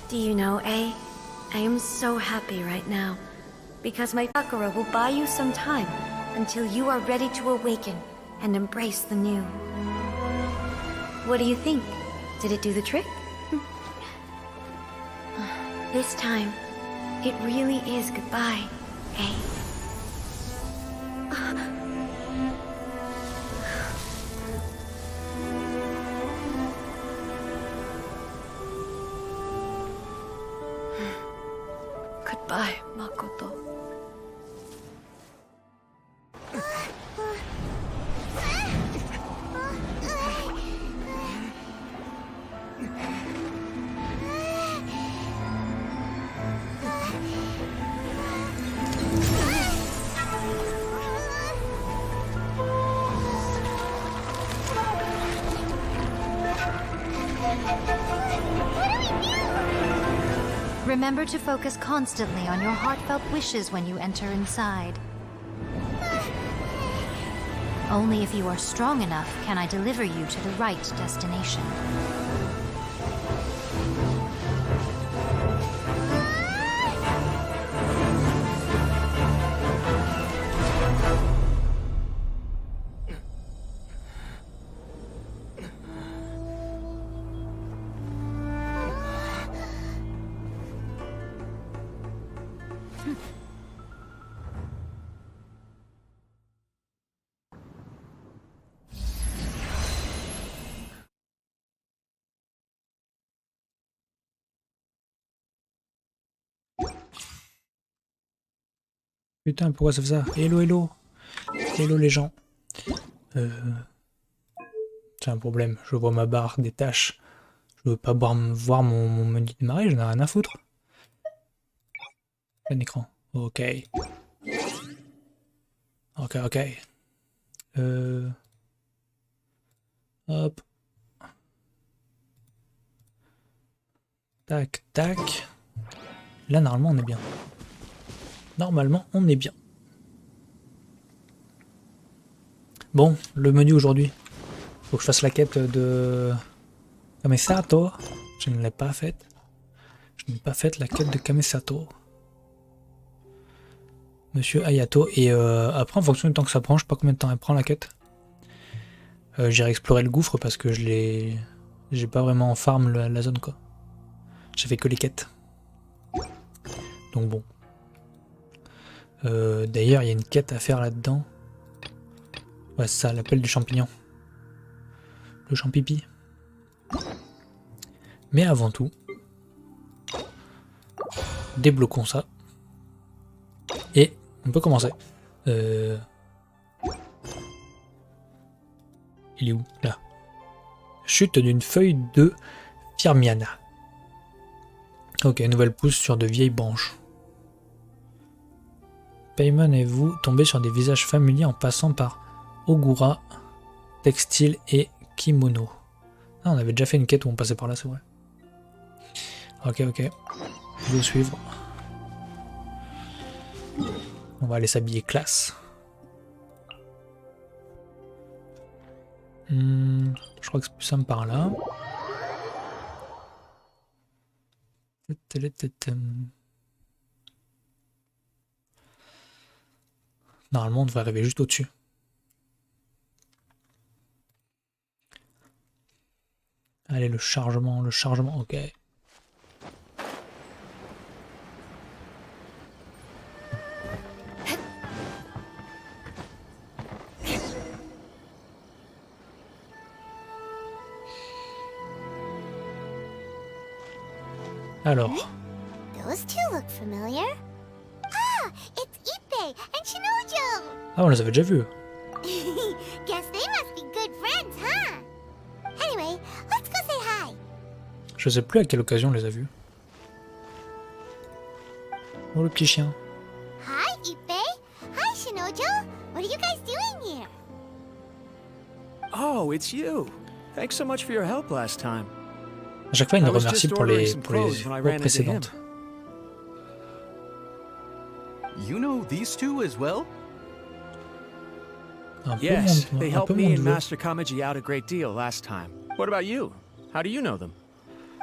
Do you know, A? I am so happy right now, because my chakra will buy you some time until you are ready to awaken and embrace the new. What do you think? Did it do the trick? This time, it really is goodbye, A. Goodbye, Makoto. Remember to focus constantly on your heartfelt wishes when you enter inside. Only if you are strong enough can I deliver you to the right destination. Putain, pourquoi ça fait ça? Hello, hello. Hello les gens. C'est un problème. Je vois ma barre des tâches. Je veux pas voir mon menu de démarrer, j'en ai rien à foutre. Un écran. Ok. Ok, ok. Hop. Tac, tac. Là, normalement, on est bien. Normalement, on est bien. Bon, le menu aujourd'hui. Faut que je fasse la quête de Kamisato. Je ne l'ai pas faite. Je n'ai pas fait la quête de Kamisato. Monsieur Ayato. Et après, en fonction du temps que ça prend, je sais pas combien de temps elle prend la quête. J'irai explorer le gouffre parce que j'ai pas vraiment en farm la zone quoi. J'ai fait que les quêtes. Donc bon. D'ailleurs, il y a une quête à faire là-dedans. Ouais, c'est ça, l'appel du champignon. Le champipi. Mais avant tout, débloquons ça. Et on peut commencer. Il est où? Là. Chute d'une feuille de Firmiana. Ok, nouvelle pousse sur de vieilles branches. Paimon et vous tombez sur des visages familiers en passant par Ogura, Textile et Kimono. Ah, on avait déjà fait une quête où on passait par là, c'est vrai. Ok, ok. Je vais suivre. On va aller s'habiller classe. Je crois que c'est plus simple par là. Normalement, on devrait arriver juste au-dessus. Allez, le chargement, ok. Alors. Those two look familiar. Ah, it's Ippei and Shinojo. Ah, on les avait déjà vus. Guess they must be good friends, huh? Anyway, let's go say hi. Je sais plus à quelle occasion on les a vus. Oh, le petit chien. Hi, Ippei. Hi, Shinojo. What are you guys doing here? Oh, it's you. Thanks so much for your help last time. À chaque fois, il nous remercie pour les fois précédentes. You know these two as well? Yes, they helped me and Master Kamaji out a great deal last time. What about you? How do you know them?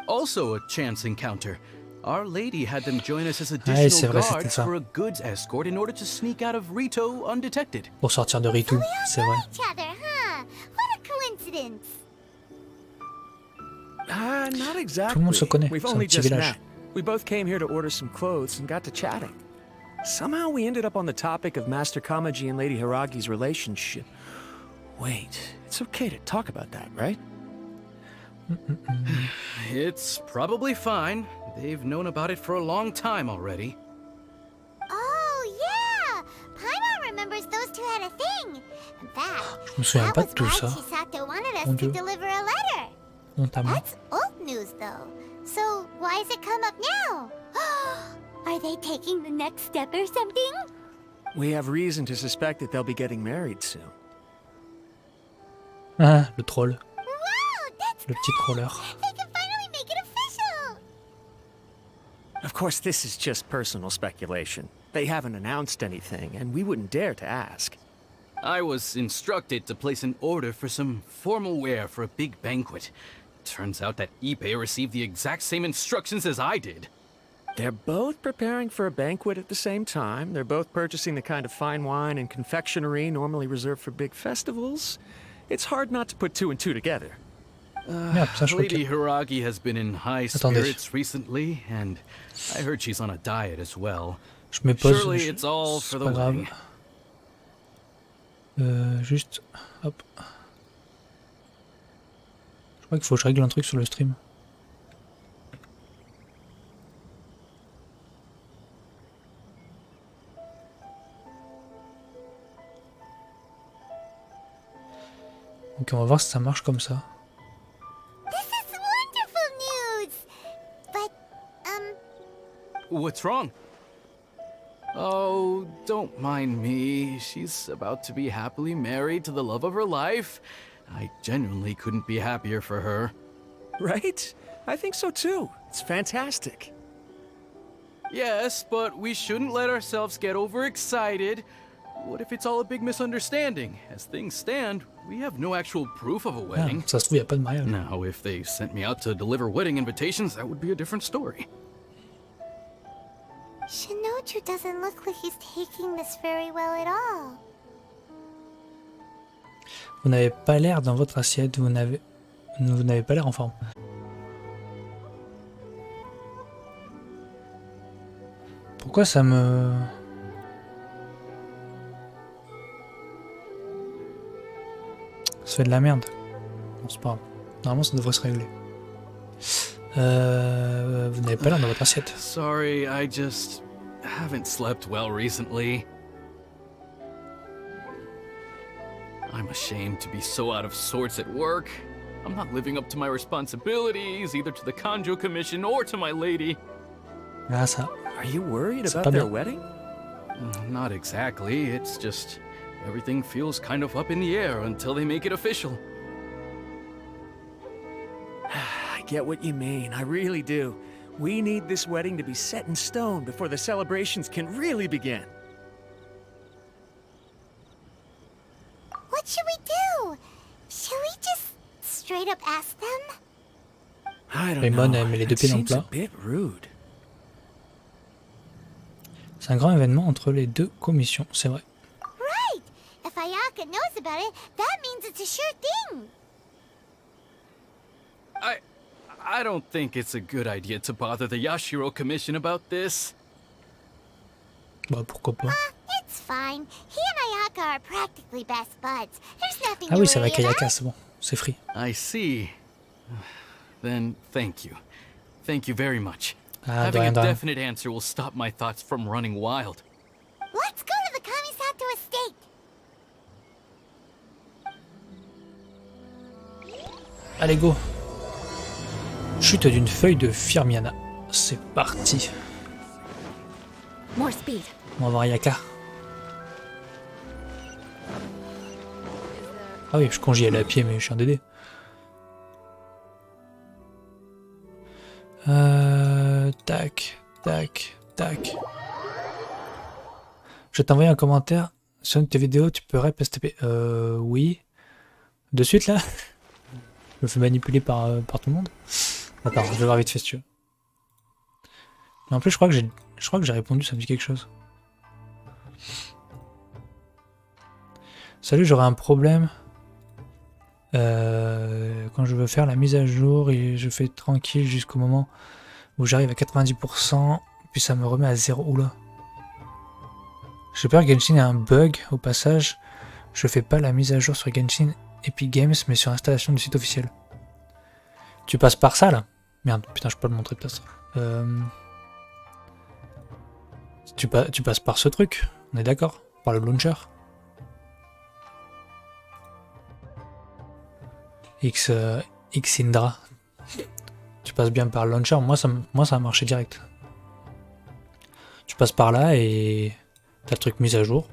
Also a chance encounter. Our lady had them join us as c'est additional vrai, c'était guards ça. for a goods escort in order to sneak out of Rito undetected. Pour sortir de Ritu, c'est vrai. Each other, huh? What a coincidence. Not exactly. Tout le monde se connaît, We've c'est un only petit just village. met. We both came here to order some clothes and got to chatting. Somehow we ended up on the topic of Master Kamaji and Lady Hiragi's relationship. Wait, it's okay to talk about that, right? It's probably fine. They've known about it for a long time already. Oh, yeah! Paimon remembers those two had a thing. In fact, Je me souviens that pas was de tout why ça. Chisato wanted us Mon to Dieu. deliver a letter. Honte à moi. That's old news, though. So, why has it come up now? Are they taking the next step or something? We have reason to suspect that they'll be getting married soon. Ah, le troll. Wow, that's Le petit troller. They can finally make it official. Of course, this is just personal speculation. They haven't announced anything, and we wouldn't dare to ask. I was instructed to place an order for some formal wear for a big banquet. Turns out that Ippei received the exact same instructions as I did. They're both preparing for a banquet at the same time. They're both purchasing the kind of fine wine and confectionery normally reserved for big festivals. It's hard not to put two and two together. Merde, ça je crois Lady que... Hiragi has been in high Attendez. spirits recently, and I heard she's on a diet as well. Je me pose... Surely it's all for C'est the pas grave. wedding. Juste... Hop. Je crois qu'il faut que je règle un truc sur le stream. Ok, on va voir si ça marche comme ça. This is wonderful news. But, What's wrong? Oh, don't mind me. She's about to be happily married to the love of her life. I genuinely couldn't be happier for her. Right? I think so too. It's fantastic. Yes, but we shouldn't let ourselves get overexcited. What if it's all a big misunderstanding? As things stand, we have no actual proof of a Ah, wedding. ça se trouve, il n'y a pas de mariage. Now, if they sent me out to deliver wedding invitations, that would be a different story. Shinoju doesn't look like he's taking this very well at all. Vous n'avez pas l'air dans votre assiette, vous n'avez pas l'air en forme. Pourquoi ça me... Ça fait de la merde. Bon, c'est pas grave. Normalement, ça devrait se régler. Vous n'avez pas l'air dans votre assiette. Sorry, I just haven't slept well recently. I'm ashamed to be so out of sorts at work. I'm not living up to my responsibilities, either to the Kanjo Commission or to my lady. Ah, ça. Are you worried C'est about pas their bien. wedding? Not exactly, it's just everything feels kind of up in the air until they make it official. I get what you mean, I really do. We need this wedding to be set in stone before the celebrations can really begin. What should we do? Should we just straight up ask them? I don't Raymond know. a mis les deux It pieds dans le seems a plat. bit rude. C'est un grand événement entre les deux commissions, c'est vrai. Right! If Ayaka knows about it, that means it's a sure thing. I don't think it's a good idea to bother the Yashiro Commission about this. Bah pourquoi pas. It's fine. He and Ayaka are practically best buds. There's nothing Ah to oui, c'est worry avec Ayaka, about. c'est bon. C'est free. I see. Then thank you. Thank you very much. Ah, de Having rien, a de rien. definite answer will stop my thoughts from running wild. Let's go to the Kamisato estate. Allez, go. Chute d'une feuille de Firmiana. C'est parti. More speed. On va voir Ayaka. Ah oui, je compte j'y aller à pied, mais je suis un dédé. Tac, tac, tac. Je vais t'envoyer un commentaire sur une de tes vidéos, tu peux rep STP. Oui. De suite là. Je me fais manipuler par tout le monde. Attends, je vais voir vite fait si tu veux. Mais en plus, je crois que j'ai répondu, ça me dit quelque chose. Salut, j'aurais un problème. Quand je veux faire la mise à jour et je fais tranquille jusqu'au moment où j'arrive à 90%, puis ça me remet à 0. Oula. J'ai peur que Genshin ait un bug. Au passage, je fais pas la mise à jour sur Genshin Epic Games, mais sur l'installation du site officiel. Tu passes par ça là? Merde, putain, je peux pas le montrer peut-être. Tu passes par ce truc, on est d'accord? Par le launcher? Xindra. Tu passes bien par le launcher, moi ça a marché direct. Tu passes par là et t'as le truc mise à jour.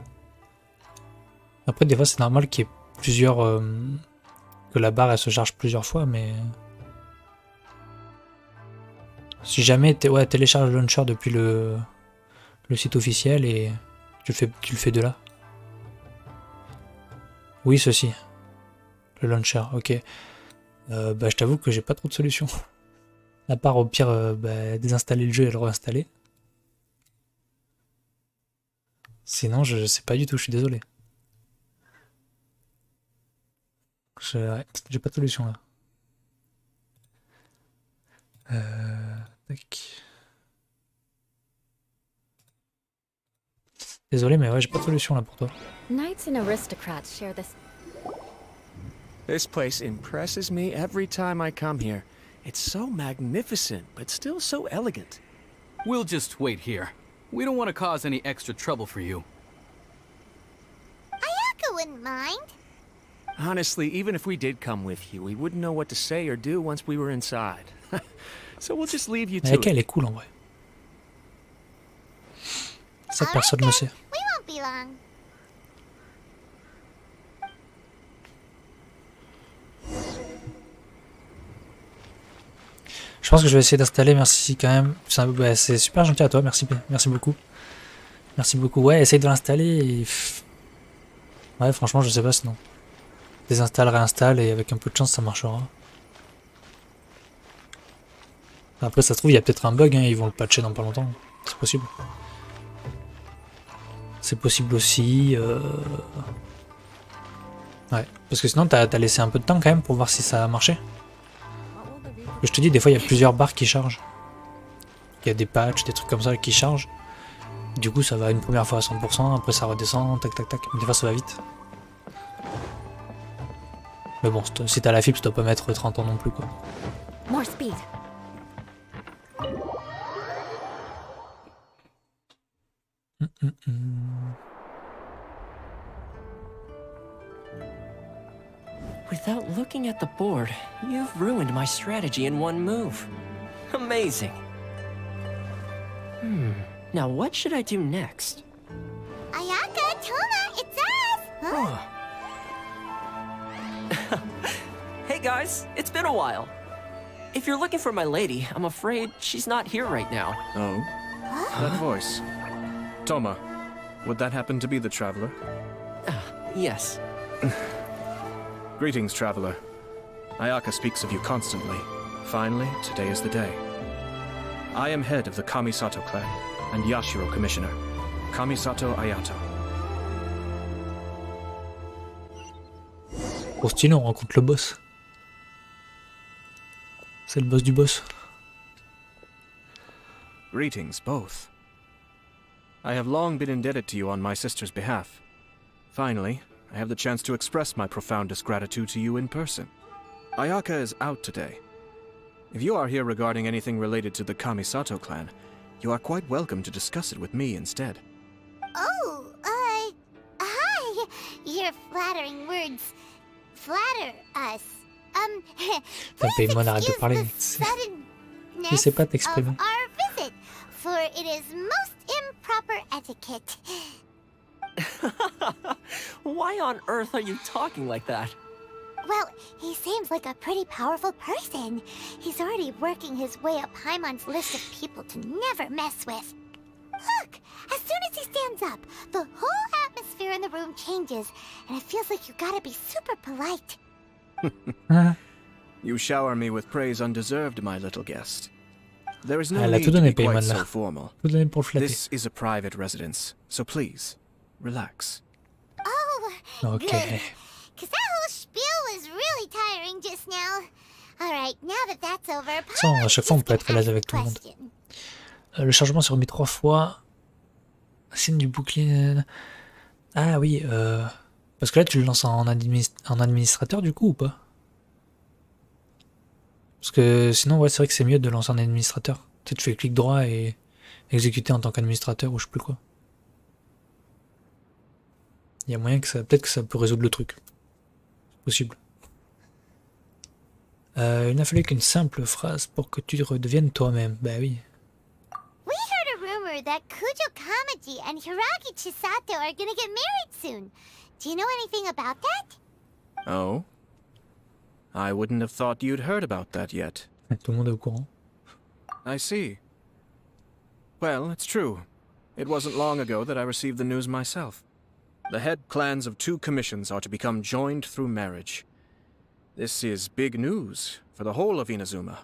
Après des fois c'est normal qu'il y ait plusieurs... que la barre elle se charge plusieurs fois, mais... Si jamais télécharge le launcher depuis le site officiel et tu le fais de là. Oui, ceci. Le launcher, ok. Bah, je t'avoue que j'ai pas trop de solutions. À part au pire désinstaller le jeu et le réinstaller. Sinon, je sais pas du tout, je suis désolé. J'ai pas de solution là. Tac. Désolé, mais ouais, j'ai pas de solution là pour toi. Knights and aristocrats share this. This place impresses me every time I come here. It's so magnificent, but still so elegant. We'll just wait here. We don't want to cause any extra trouble for you. Ayako wouldn't mind. Honestly, even if we did come with you, we wouldn't know what to say or do once we were inside. So we'll just leave you to Avec it. elle est cool en vrai. Ça personne ne le sait. We won't be long. Je pense que je vais essayer d'installer, merci quand même. C'est super gentil à toi, merci beaucoup. Merci beaucoup. Ouais, essaye de l'installer et... Ouais, franchement, je sais pas sinon. Désinstalle, réinstalle et avec un peu de chance, ça marchera. Après, ça se trouve, il y a peut-être un bug, hein, ils vont le patcher dans pas longtemps. C'est possible. C'est possible aussi. Ouais, parce que sinon, t'as laissé un peu de temps quand même pour voir si ça a marché. Je te dis, des fois, il y a plusieurs barres qui chargent. Il y a des patchs, des trucs comme ça qui chargent. Du coup, ça va une première fois à 100%, après ça redescend, tac tac tac. Mais des fois, ça va vite. Mais bon, si t'as la fibre, tu dois pas mettre 30 ans non plus, quoi. More speed. Without looking at the board, you've ruined my strategy in one move. Amazing. Now what should I do next? Ayaka, Toma, it's us! Huh? Hey guys, it's been a while. If you're looking for my lady, I'm afraid she's not here right now. Oh? That voice. Toma, would that happen to be the traveler? Yes. Greetings, traveler. Ayaka speaks of you constantly. Finally, today is the day. I am head of the Kamisato clan and Yashiro commissioner, Kamisato Ayato. Au style, on rencontre le boss. C'est le boss du boss. Greetings, both. I have long been indebted to you on my sister's behalf. Finally, I have the chance to express my profoundest gratitude to you in person. Ayaka is out today. If you are here regarding anything related to the Kamisato clan, you are quite welcome to discuss it with me instead. Oh, hi! Your flattering words flatter us. Paye-moi d'arrêter de parler. Je sais pas t'exprimer. Of our visit, for it is most improper etiquette. Why on earth are you talking like that? Well, he seems like a pretty powerful person. He's already working his way up Paimon's list of people to never mess with. Look! As soon as he stands up, the whole atmosphere in the room changes, and it feels like you gotta be super polite. You shower me with praise undeserved, my little guest. There is no Elle a need tout to donné, be quite Payman, so là. formal. Tout donné pour le flatter. This is a private residence, so please, relax. Oh, Ok. good. Because that whole spiel was really tiring just now. Alright, now that that's over, Ça, à chaque fois, on peut être à l'aise avec tout le monde. Le chargement s'est remis 3 fois. Signe du bouclier. Ah oui, parce que là, tu le lances en administrateur du coup ou pas? Parce que sinon, ouais, c'est vrai que c'est mieux de lancer en administrateur. Tu sais, tu fais clic droit et exécuter en tant qu'administrateur ou je sais plus quoi. Il y a moyen que ça. Peut-être que ça peut résoudre le truc. C'est possible. Il n'a fallu qu'une simple phrase pour que tu redeviennes toi-même. Bah oui. We heard a rumor that Kujo Kamaji and Hiragi Chisato are gonna get married soon. Do you know anything about that? Oh? I wouldn't have thought you'd heard about that yet. Tout le monde est au courant. I see. Well, it's true. It wasn't long ago that I received the news myself. The head clans of 2 commissions are to become joined through marriage. This is big news for the whole of Inazuma.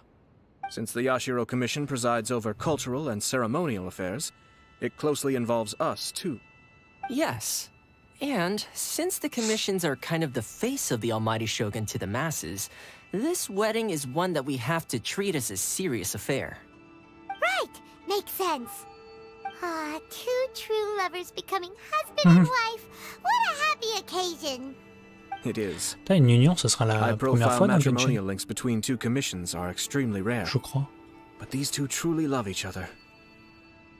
Since the Yashiro Commission presides over cultural and ceremonial affairs, it closely involves us, too. Yes. And since the commissions are kind of the face of the Almighty Shogun to the masses, this wedding is one that we have to treat as a serious affair. Right, makes sense. Ah, 2 true lovers becoming husband and wife. What a happy occasion. It is. T'as une union, ce sera la première High-profile fois dans matrimonial Genshin, links between 2 commissions are extremely rare. je crois. But these 2 truly love each other.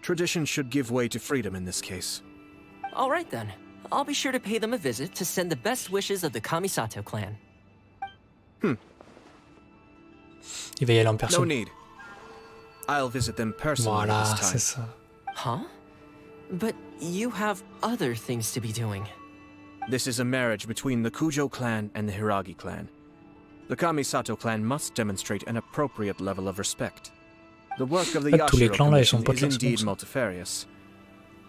Tradition should give way to freedom in this case. All right then. I'll be sure to pay them a visit to send the best wishes of the Kamisato clan. Il va y aller en No personne. need. I'll visit them personally Voilà, this time. c'est ça. Huh? But you have other things to be doing. This is a marriage between the Kujo clan and the Hiragi clan. The Kamisato clan must demonstrate an appropriate level of respect. The work of the En fait, tous les Yashiro clans là, ils sont Commission potes is là, c'est indeed bon, ça. multifarious.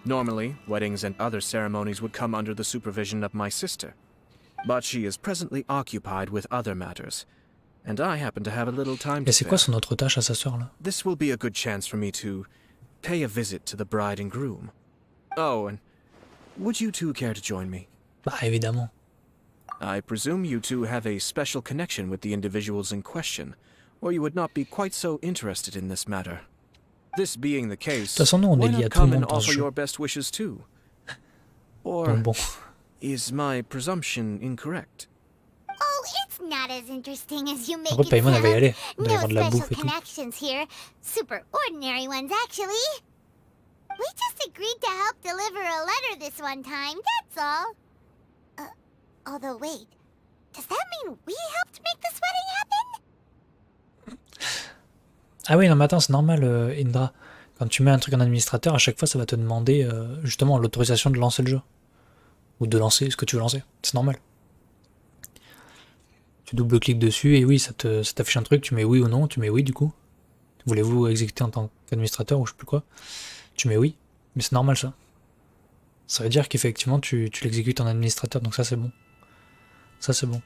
Normally, weddings and other ceremonies would come under the supervision of my sister. But she is presently occupied with other matters, and I happen to have a little time to Et c'est quoi spare. son autre tâche à sa sœur là? This will be a good chance for me to pay a visit to the bride and groom. Oh, and would you two care to join me? Bah évidemment. I presume you two have a special connection with the individuals in question, or you would not be quite so interested in this matter. This being the case, De toute façon, nous, on why est liés not à tout le come and monde dans ce offer jeu. your best wishes too? Or Bon. is my presumption incorrect? Oh, it's not as interesting as you make Après, it Paimon, elle va y sound. aller. Il doit y No avoir de la special bouffe et tout. connections here. Super ordinary ones, actually. We just agreed to help deliver a letter this one time, that's all. Although wait, does that mean we helped make this wedding happen? Ah oui, non mais attends, c'est normal, Indra. Quand tu mets un truc en administrateur, à chaque fois, ça va te demander justement l'autorisation de lancer le jeu. Ou de lancer ce que tu veux lancer. C'est normal. Tu double-cliques dessus et oui, ça t'affiche un truc, tu mets oui ou non, tu mets oui du coup. Voulez-vous exécuter en tant qu'administrateur ou je sais plus quoi? Tu mets oui, mais c'est normal ça. Ça veut dire qu'effectivement tu l'exécutes en administrateur, donc ça c'est bon. Ça c'est bon.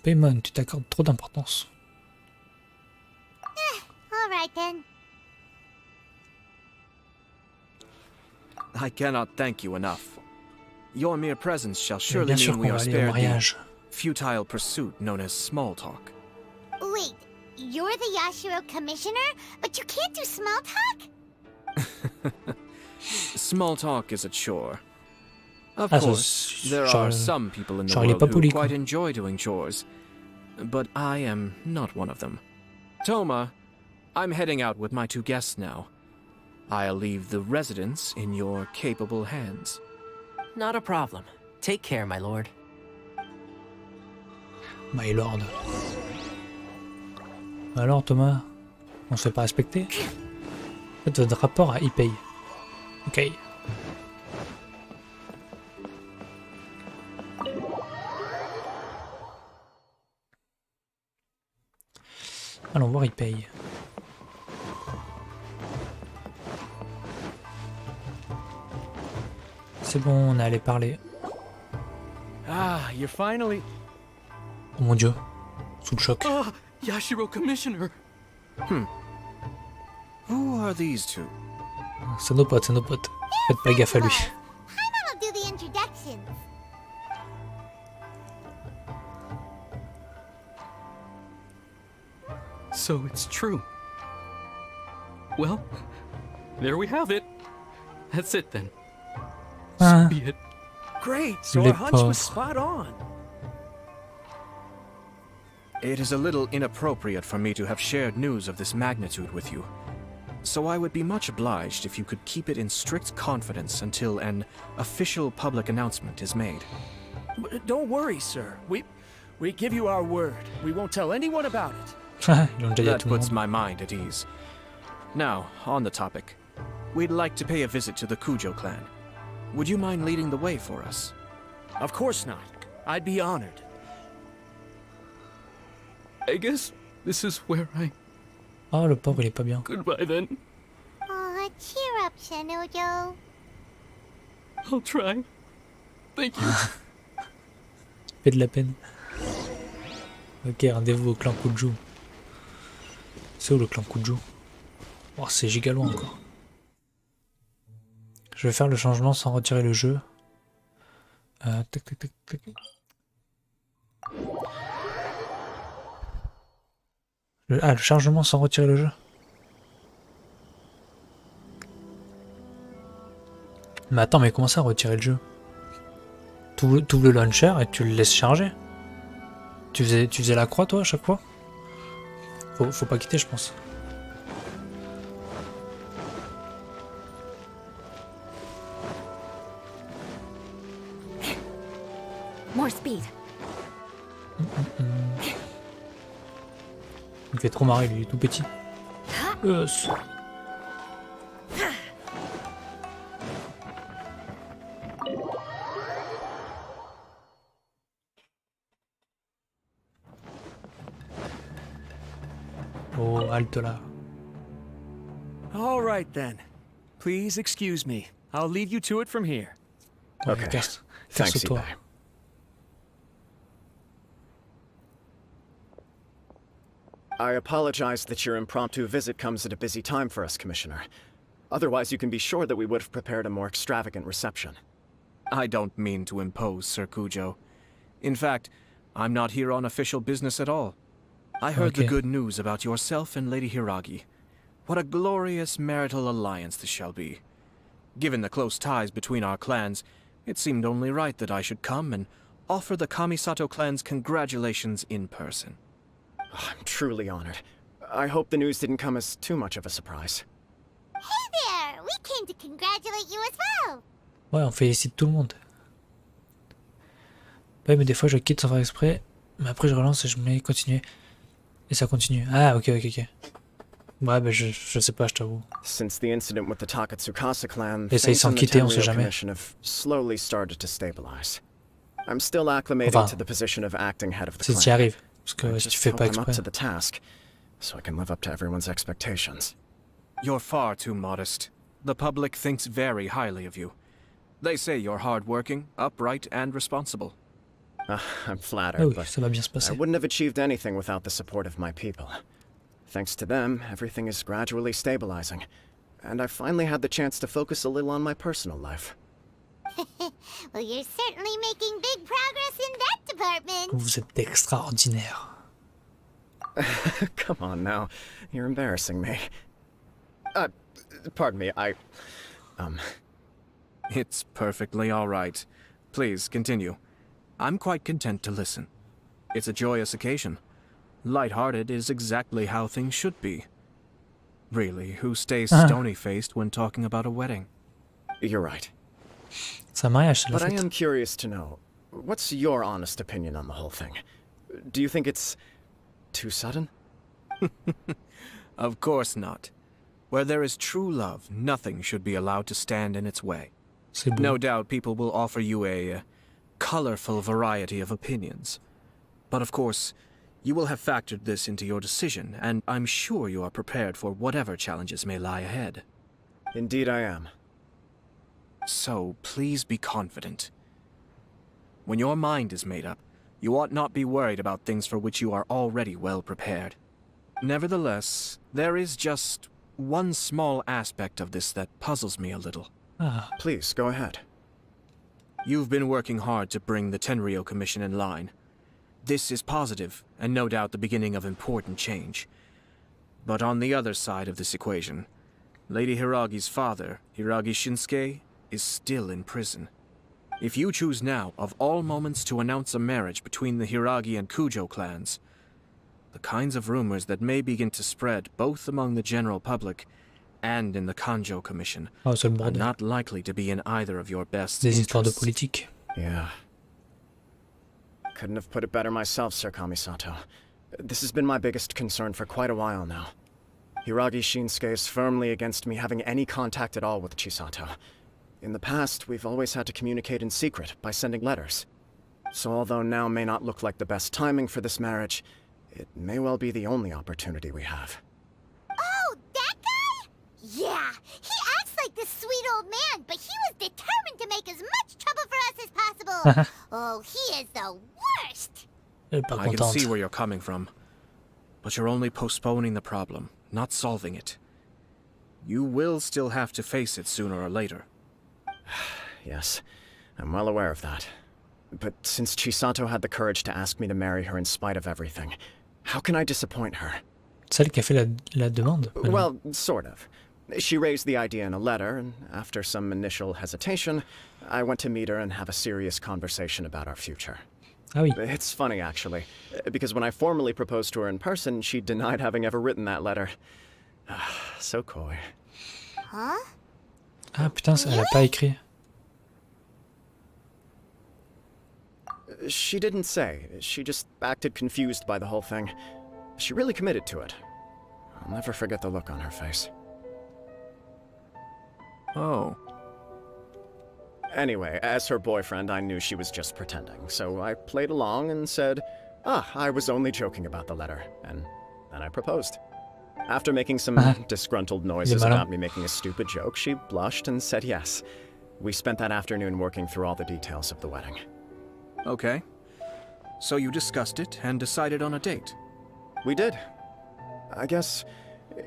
Paimon, tu t'accordes trop d'importance. Alright then. I cannot thank you enough. Your mere presence shall Mais surely bien sûr mean qu'on we va are aller au spared the mariage. futile pursuit known as small talk. Wait, you're the Yashiro commissioner, but you can't do small talk? Small talk is a chore. Of Ah, course, there are some people in the genre, il est world pas who poli, quoi. quite enjoy doing chores, but I am not one of them. Toma, I'm heading out with my 2 guests now. I'll leave the residence in your capable hands. Not a problem. Take care, my lord. My lord. Alors Thomas, on se fait pas respecter? Faites votre rapport à Ipei. Ok. Allons voir Ipei. C'est bon, on est allé parler. Ah, you're finally... Oh mon dieu, sous le choc. Ah, Yashiro Commissioner! Who are these two? C'est nos potes, c'est nos potes. Faites pas gaffe à lui. Paimon will do the introductions. So it's true. Well, there we have it. That's it then. Ah, So be it. Great, so Les our hunch was pauvres. spot on. It is a little inappropriate for me to have shared news of this magnitude with you. So I would be much obliged if you could keep it in strict confidence until an official public announcement is made. Don't worry, sir. We give you our word. We won't tell anyone about it. Ils l'ont déjà dit à That tout le puts monde. my mind at ease. Now, on the topic. We'd like to pay a visit to the Kujo clan. Would you mind leading the way for us? Of course not. I'd be honored. I guess this is where I... Oh, le pauvre, il est pas bien. Goodbye then. Aw, cheer up, Shanojo. I'll try. Thank you. Fait de la peine. Ok, rendez-vous au clan Kujo. C'est où le clan Kujo? Oh, c'est giga loin encore. Je vais faire le changement sans retirer le jeu. Tac, tac, tac, tac. Le chargement sans retirer le jeu. Mais attends, mais comment ça retirer le jeu? T'ouvres le launcher et tu le laisses charger. Tu faisais la croix toi à chaque fois? Faut pas quitter je pense. More speed. Il me fait trop marrer lui, il est tout petit. Yes. Oh, halte là. All right then. Please excuse me. I'll leave you to it from here. Ouais, Okay. Thanks, casse-toi. Ibai. I apologize that your impromptu visit comes at a busy time for us, Commissioner. Otherwise, you can be sure that we would have prepared a more extravagant reception. I don't mean to impose, Sir Kujo. In fact, I'm not here on official business at all. I heard the Okay. good news about yourself and Lady Hiragi. What a glorious marital alliance this shall be. Given the close ties between our clans, it seemed only right that I should come and offer the Kamisato clan's congratulations in person. I'm truly honored. I hope the news didn't come as too much of a surprise. Hey there! We came to congratulate you as well! Ouais, on félicite tout le monde. Ouais, mais des fois je quitte sans faire exprès, mais après je relance et je mets continuer. Et ça continue. Ah, ok. Ouais, bah je sais pas, je t'avoue. Since the incident with the Takatsukasa clan, Essaye things sans in the quitter, on sait Tenryo jamais. Commission have slowly started to stabilize. I'm still acclimating Enfin, to the position of acting head of the Si clan. t'y arrives. Parce I que si just tu fais hope pas I'm up exprès. to the task, so I can live up to everyone's expectations. You're far too modest. The public thinks very highly of you. They say you're hardworking, upright, and responsible. I'm flattered, Ah oui, but ça va bien se I passer. wouldn't have achieved anything without the support of my people. Thanks to them, everything is gradually stabilizing, and I've finally had the chance to focus a little on my personal life. Well, you're certainly making big progress in that department. Vous êtes extraordinaire. Come on now, you're embarrassing me. Pardon me, It's perfectly all right. Please, continue. I'm quite content to listen. It's a joyous occasion. Light-hearted is exactly how things should be. Really, who stays stony-faced when talking about a wedding? You're right. C'est un mariage, c'est la But I fête. am curious to know, what's your honest opinion on the whole thing? Do you think it's too sudden? Of course not. Where there is true love, nothing should be allowed to stand in its way. C'est beau. No doubt people will offer you a colorful variety of opinions. But of course, you will have factored this into your decision, and I'm sure you are prepared for whatever challenges may lie ahead. Indeed I am. So please be confident. When your mind is made up, you ought not be worried about things for which you are already well prepared. Nevertheless, there is just one small aspect of this that puzzles me a little. Ah, Please, go ahead. You've been working hard to bring the Tenryou Commission in line. This is positive, and no doubt the beginning of important change. But on the other side of this equation, Lady Hiragi's father, Hiragi Shinsuke, is still in prison. If you choose now, of all moments, to announce a marriage between the Hiragi and Kujo clans, the kinds of rumors that may begin to spread both among the general public and in the Kanjo Commission oh, c'est le are bordel. not likely to be in either of your best Des histoires de interests. politique. Yeah. Couldn't have put it better myself, Sir Kamisato. This has been my biggest concern for quite a while now. Hiragi Shinsuke is firmly against me having any contact at all with Chisato. In the past, we've always had to communicate in secret by sending letters. So although now may not look like the best timing for this marriage, it may well be the only opportunity we have. Oh, that guy? Yeah, he acts like this sweet old man, but he was determined to make as much trouble for us as possible. Oh, he is the worst. Elle est pas I can contente. see where you're coming from, but you're only postponing the problem, not solving it. You will still have to face it sooner or later. Yes, I'm well aware of that. But since Chisato had the courage to ask me to marry her in spite of everything, how can I disappoint her? Celle qui a fait la demande. Bah non. Well, sort of. She raised the idea in a letter, and after some initial hesitation, I went to meet her and have a serious conversation about our future. Ah oui. It's funny, actually, because when I formally proposed to her in person, she denied having ever written that letter. So coy. Huh? Ah putain, elle a pas écrit. She didn't say. She just acted confused by the whole thing. She really committed to it. I'll never forget the look on her face. Oh, Anyway, as her boyfriend, I knew she was just pretending, so I played along and said, I was only joking about the letter, and then I proposed. After making some disgruntled noises malin. about me making a stupid joke, she blushed and said yes. We spent that afternoon working through all the details of the wedding. okay. So you discussed it and decided on a date. We did. I guess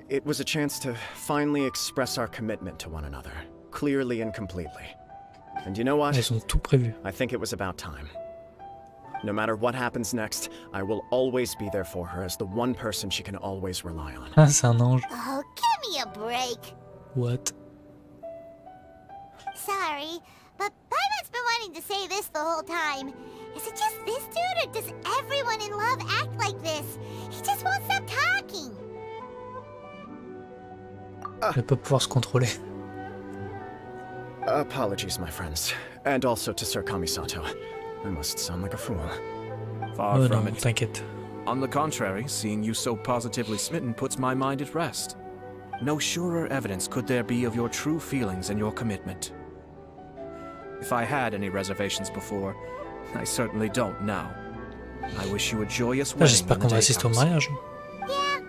it was a chance to finally express our commitment to one another, clearly and completely. And you know what? Elles ont tout prévu. I think it was about time. No matter what happens next, I will always be there for her as the one person she can always rely on. Ah, c'est un ange. Oh, give me a break. What? Sorry, but Paimon's been wanting to say this the whole time. Is it just this dude, or does everyone in love act like this? He just won't stop talking. Elle va pas pouvoir se contrôler. Apologies, my friends. And also to Sir Kamisato. I must sound like a fool. Far Oh from non, it. t'inquiète. On the contrary, seeing you so positively smitten puts my mind at rest. No surer evidence could there be of your true feelings and your commitment. If I had any reservations before, I certainly don't now. I wish you a joyous Là, wedding j'espère when qu'on the va day assister au comes. mariage. Yeah,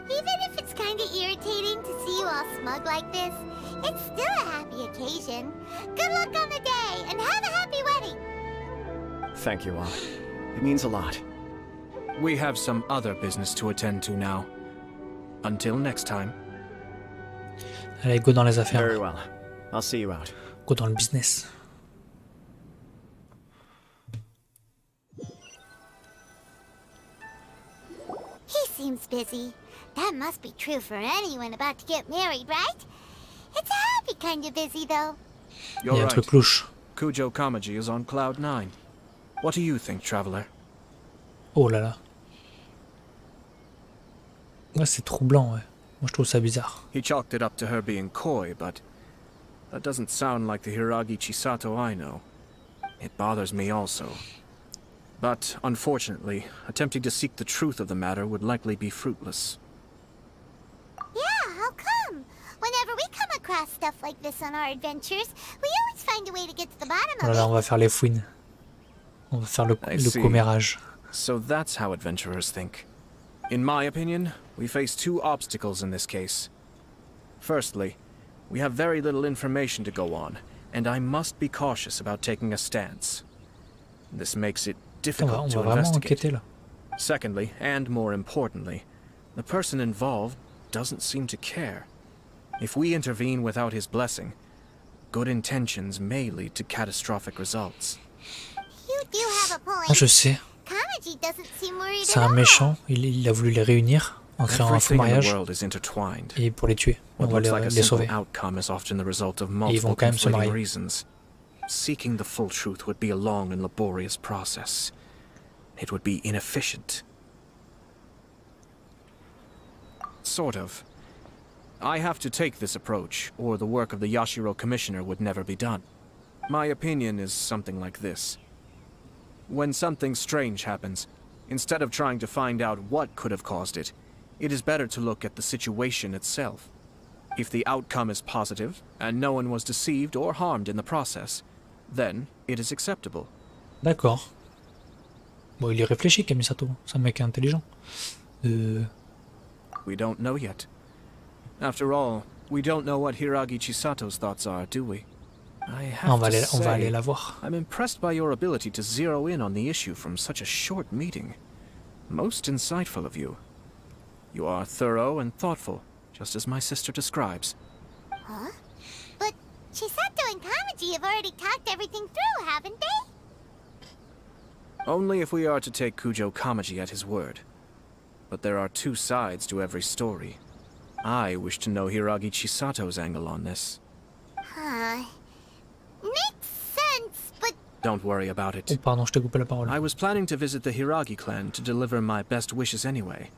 even if it's kinda irritating to see you all smug like this, it's still a happy occasion. Good luck on the day, and have a happy wedding! Thank you all. It means a lot. We have some other business to attend to now. Until next time. Allez, go dans les Very affaires. well. I'll see you out. Go dans le business. He seems busy. That must be true for anyone about to get married, right? It's a happy kind of busy, though. Il You're y a un right. truc louche. Kujo Kamaji is on cloud 9. What do you think, traveler? Oh là là. Ouais, c'est troublant, ouais. Moi, je trouve ça bizarre. He chalked it up to her being coy, but that doesn't sound like the Hiragi Chisato I know. It bothers me also. But, unfortunately, attempting to seek the truth of the matter would likely be fruitless. Yeah, how come? Whenever we come across stuff like this on our adventures, we always find a way to get to the bottom Oh là of là, on it. va faire les fouines. On va faire le I see. commérage. So that's how adventurers think. In my opinion, we face two obstacles in this case. Firstly, we have very little information to go on, and I must be cautious about taking a stance. This makes it On difficult va to vraiment investigate. enquêter là. Secondly, and more importantly, The person involved doesn't seem to care. If we intervene without his blessing, good intentions may lead to catastrophic results. You do have a point. Ah, je sais. Kamaji doesn't seem worried C'est at un all. méchant. Il a voulu les réunir en créant un faux Everything in the mariage world is intertwined. et pour les tuer. On What va looks like a les simple sauver. outcome is often the result of ils multiple vont quand même se conflicting marier. reasons. Seeking the full truth would be a long and laborious process. It would be inefficient. Sort of. I have to take this approach, or the work of the Yashiro Commissioner would never be done. My opinion is something like this. When something strange happens, instead of trying to find out what could have caused it, it is better to look at the situation itself. If the outcome is positive, and no one was deceived or harmed in the process, then it is acceptable. D'accord. Bon, il y réfléchit, Kamisato. C'est un mec intelligent. We don't know yet. After all, we don't know what Hiragi Chisato's thoughts are, do we? I have On va to aller say, la voir. I'm impressed by your ability to zero in on the issue from such a short meeting. Most insightful of you. You are thorough and thoughtful, just as my sister describes. Huh? But Chisato and Kamaji have already talked everything through, haven't they? Only if we are to take Kujo Kamaji at his word. But there are two sides to every story. I wish to know Hiragi Chisato's angle on this. Makes sense, but Don't worry about Oh, it. pardon, je t'ai coupé la parole. I was planning to visit the Hiragi clan to deliver my best wishes anyway.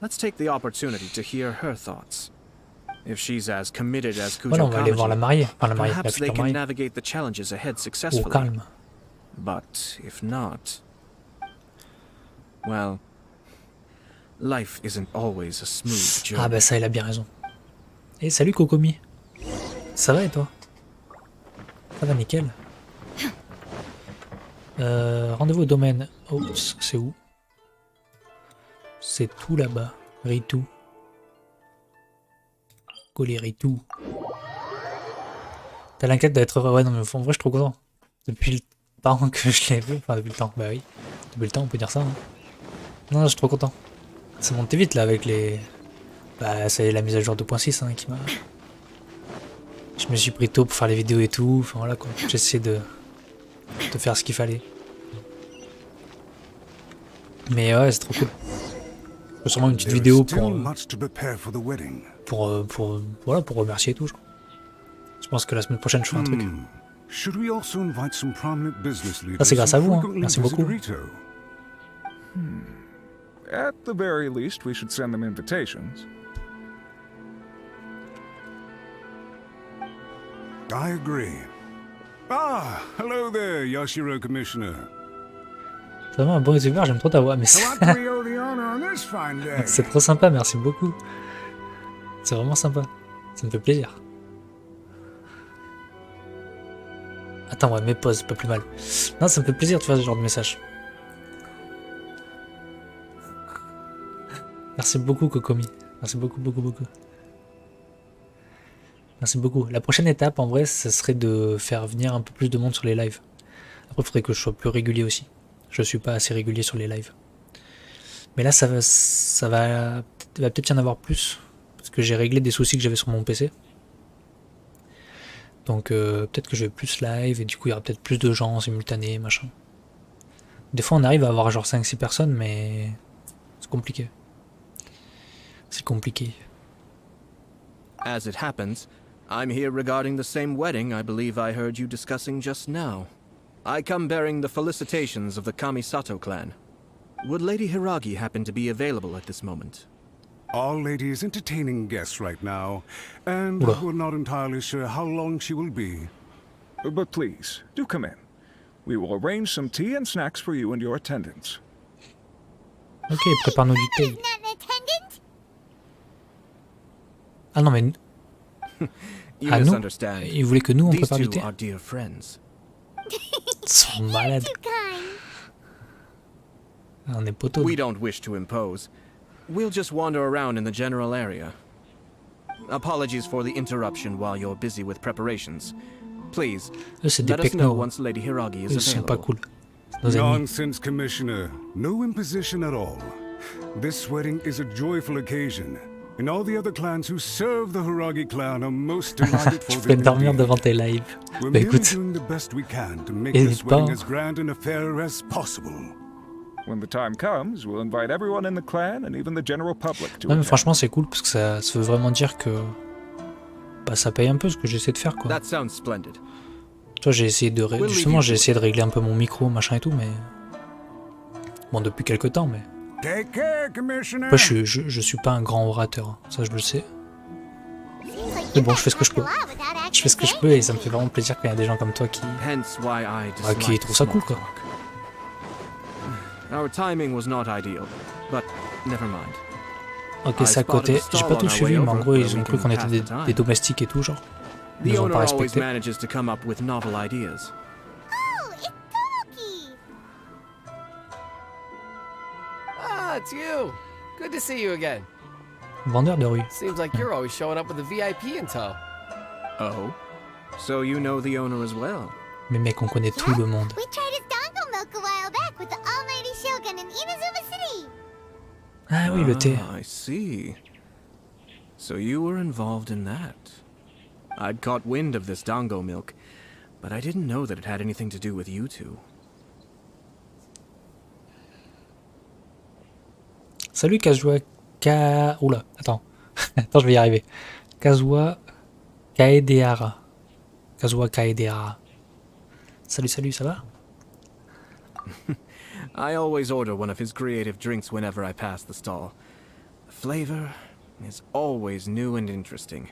Let's take the opportunity to hear her thoughts. If she's as committed as Kujo Voilà, on va aller voir la Kamaji, mariée. Enfin, la mariée, la perhaps they future can mariée. navigate the challenges ahead Au successfully. calme. But if not, well, life isn't always a smooth journey. Ah bah ça, il a bien raison. Et salut Kokomi. Ça va et toi? Ça va nickel. Rendez-vous au domaine. Oups, c'est où? C'est tout là-bas. Ritu. Coller Ritu. T'as l'inquiète d'être heureux. Ouais, non, mais en vrai, je suis trop content. Depuis le temps que je l'ai vu. Enfin, depuis le temps, bah oui. Depuis le temps, on peut dire ça. Hein. Non, je suis trop content. C'est monté vite là avec les. Bah, c'est la mise à jour 2.6 hein, qui m'a. Je me suis pris tôt pour faire les vidéos et tout. Enfin voilà quoi. J'essaie de faire ce qu'il fallait. Mais ouais, c'est trop cool. Je ferai sûrement une petite vidéo voilà, pour remercier et tout. Je pense que la semaine prochaine, je ferai un truc. Ça, c'est grâce à vous. Hein. Merci beaucoup. At the very least, we should send them invitations. I agree. Ah, hello there, Yashiro Commissioner. C'est vraiment un bon youtubeur, j'aime trop ta voix, mais c'est c'est trop sympa, merci beaucoup. C'est vraiment sympa, ça me fait plaisir. Attends, ouais, mes pauses, pas plus mal. Non, ça me fait plaisir de faire ce genre de message. Merci beaucoup, Kokomi. Merci beaucoup, beaucoup, beaucoup. Merci beaucoup. La prochaine étape, en vrai, ce serait de faire venir un peu plus de monde sur les lives. Après, il faudrait que je sois plus régulier aussi. Je suis pas assez régulier sur les lives. Mais là, il va peut-être y en avoir plus. Parce que j'ai réglé des soucis que j'avais sur mon PC. Donc, peut-être que je vais plus live. Et du coup, il y aura peut-être plus de gens simultanés, machin. Des fois, on arrive à avoir genre 5-6 personnes, mais c'est compliqué. C'est compliqué. As it happens, I'm here regarding the same wedding I believe I heard you discussing just now. I come bearing the felicitations of the Kamisato clan. Would Lady Hiragi happen to be available at this moment? Our lady is entertaining guests right now, and Oula. we're not entirely sure how long she will be. But please, do come in. We will arrange some tea and snacks for you and your attendants. Ok, prépare-nous du thé. Not an attendant? Ah non, mais You ah, nous, misunderstand. il voulait que nous, on These prépare du two thé. are dear friends. Ils sont malades. Too kind. On est potos. We don't wish to impose. We'll just wander around in the general area. Apologies for the interruption while you're busy with preparations. Please, Eux, c'est des let us know pecnos. once Lady Hiragi Eux, is ils sont pas available. cool. Nos ennemis. Nonsense, Commissioner. No imposition at all. This wedding is a joyful occasion, and all the other clans who serve the Hiragi clan are most delighted Tu for peux the dormir devant tes lives. We're Bah merely écoute, doing the best we can to make hésite this pas. wedding as grand an affair as possible. When the time comes, we'll invite everyone in the clan and even the general public to Non mais attend. franchement c'est cool parce que ça veut vraiment dire que bah, ça paye un peu ce que j'essaie de faire quoi. That sounds splendid. Tu vois j'ai essayé de justement j'ai essayé de régler un peu mon micro machin et tout mais bon depuis quelques temps mais Take care, Commissioner. moi je suis pas un grand orateur, hein. Ça je le sais. Mais bon je fais ce que je peux. Je fais ce que je peux et ça me fait vraiment plaisir quand il y a des gens comme toi qui trouvent ça cool quoi. Our timing was not ideal, but never mind. Ok c'est à côté, j'ai pas tout suivi mais en gros ils ont cru qu'on était des domestiques et tout genre. Ils The nous ont owner pas always respecté. manages to come up with novel ideas. Oh, it's Tomoki! Ah, it's you. Good to see you again. Vendeur de rue. Seems like you're always showing up with a VIP in tow. Oh? So you know the owner as well? Mais mec on connaît tout le monde. We tried his dango milk a while back with the Almighty Shogun in Inazuma City. Ah oui le thé. I see. So you were involved in that. I'd caught wind of this dango milk, but I didn't know that it had anything to do with you two. Salut Kazuha Oula, attends. Attends, je vais y arriver. Kazuha Kaedehara. Kazuha Kaedehara. Salut, salut, ça va? I always order one of his creative drinks whenever I pass the stall. The flavor is always new and interesting.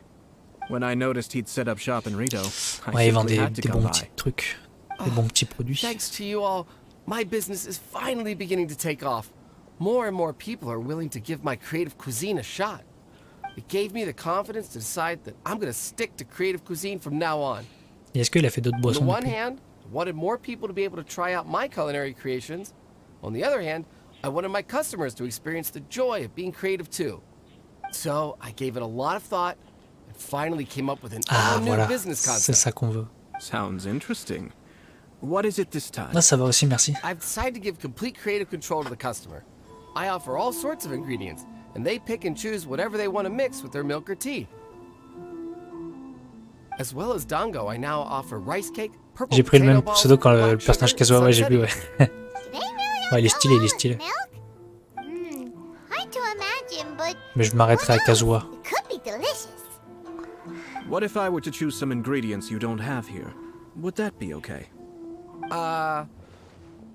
When I noticed he'd set up shop in Rito, I Ouais, ils vendent simply had to des come bons by. petits trucs. Des bons petits produits. Thanks to you all, my business is finally beginning to take off. More and more people are willing to give my creative cuisine a shot. It gave me the confidence to decide that I'm going to stick to creative cuisine from now on. Et est-ce qu'il a fait d'autres On the boissons one depuis? hand, I wanted more people to be able to try out my culinary creations. On the other hand, I wanted my customers to experience the joy of being creative too. So I gave it a lot of thought and finally came up with an Ah all-new voilà, business c'est concept. ça qu'on veut. Sounds interesting. What is it this time? Là ça va aussi, merci. I've decided to give complete creative control to the customer. I offer all sorts of ingredients, and they pick and choose whatever they want to mix with their milk or tea. As well as dango, I now offer rice cake, purple J'ai pris le potato même balls, pseudo quand le black personnage sugar, Kazuha, ouais j'ai vu, sunsetting. ouais. Do they really Ouais, il est have stylé, il est almond stylé. milk? Hard to imagine, but Mais je m'arrêterai à who knows? Kazuha. It could be delicious. What if I were to choose some ingredients you don't have here? Would that be okay?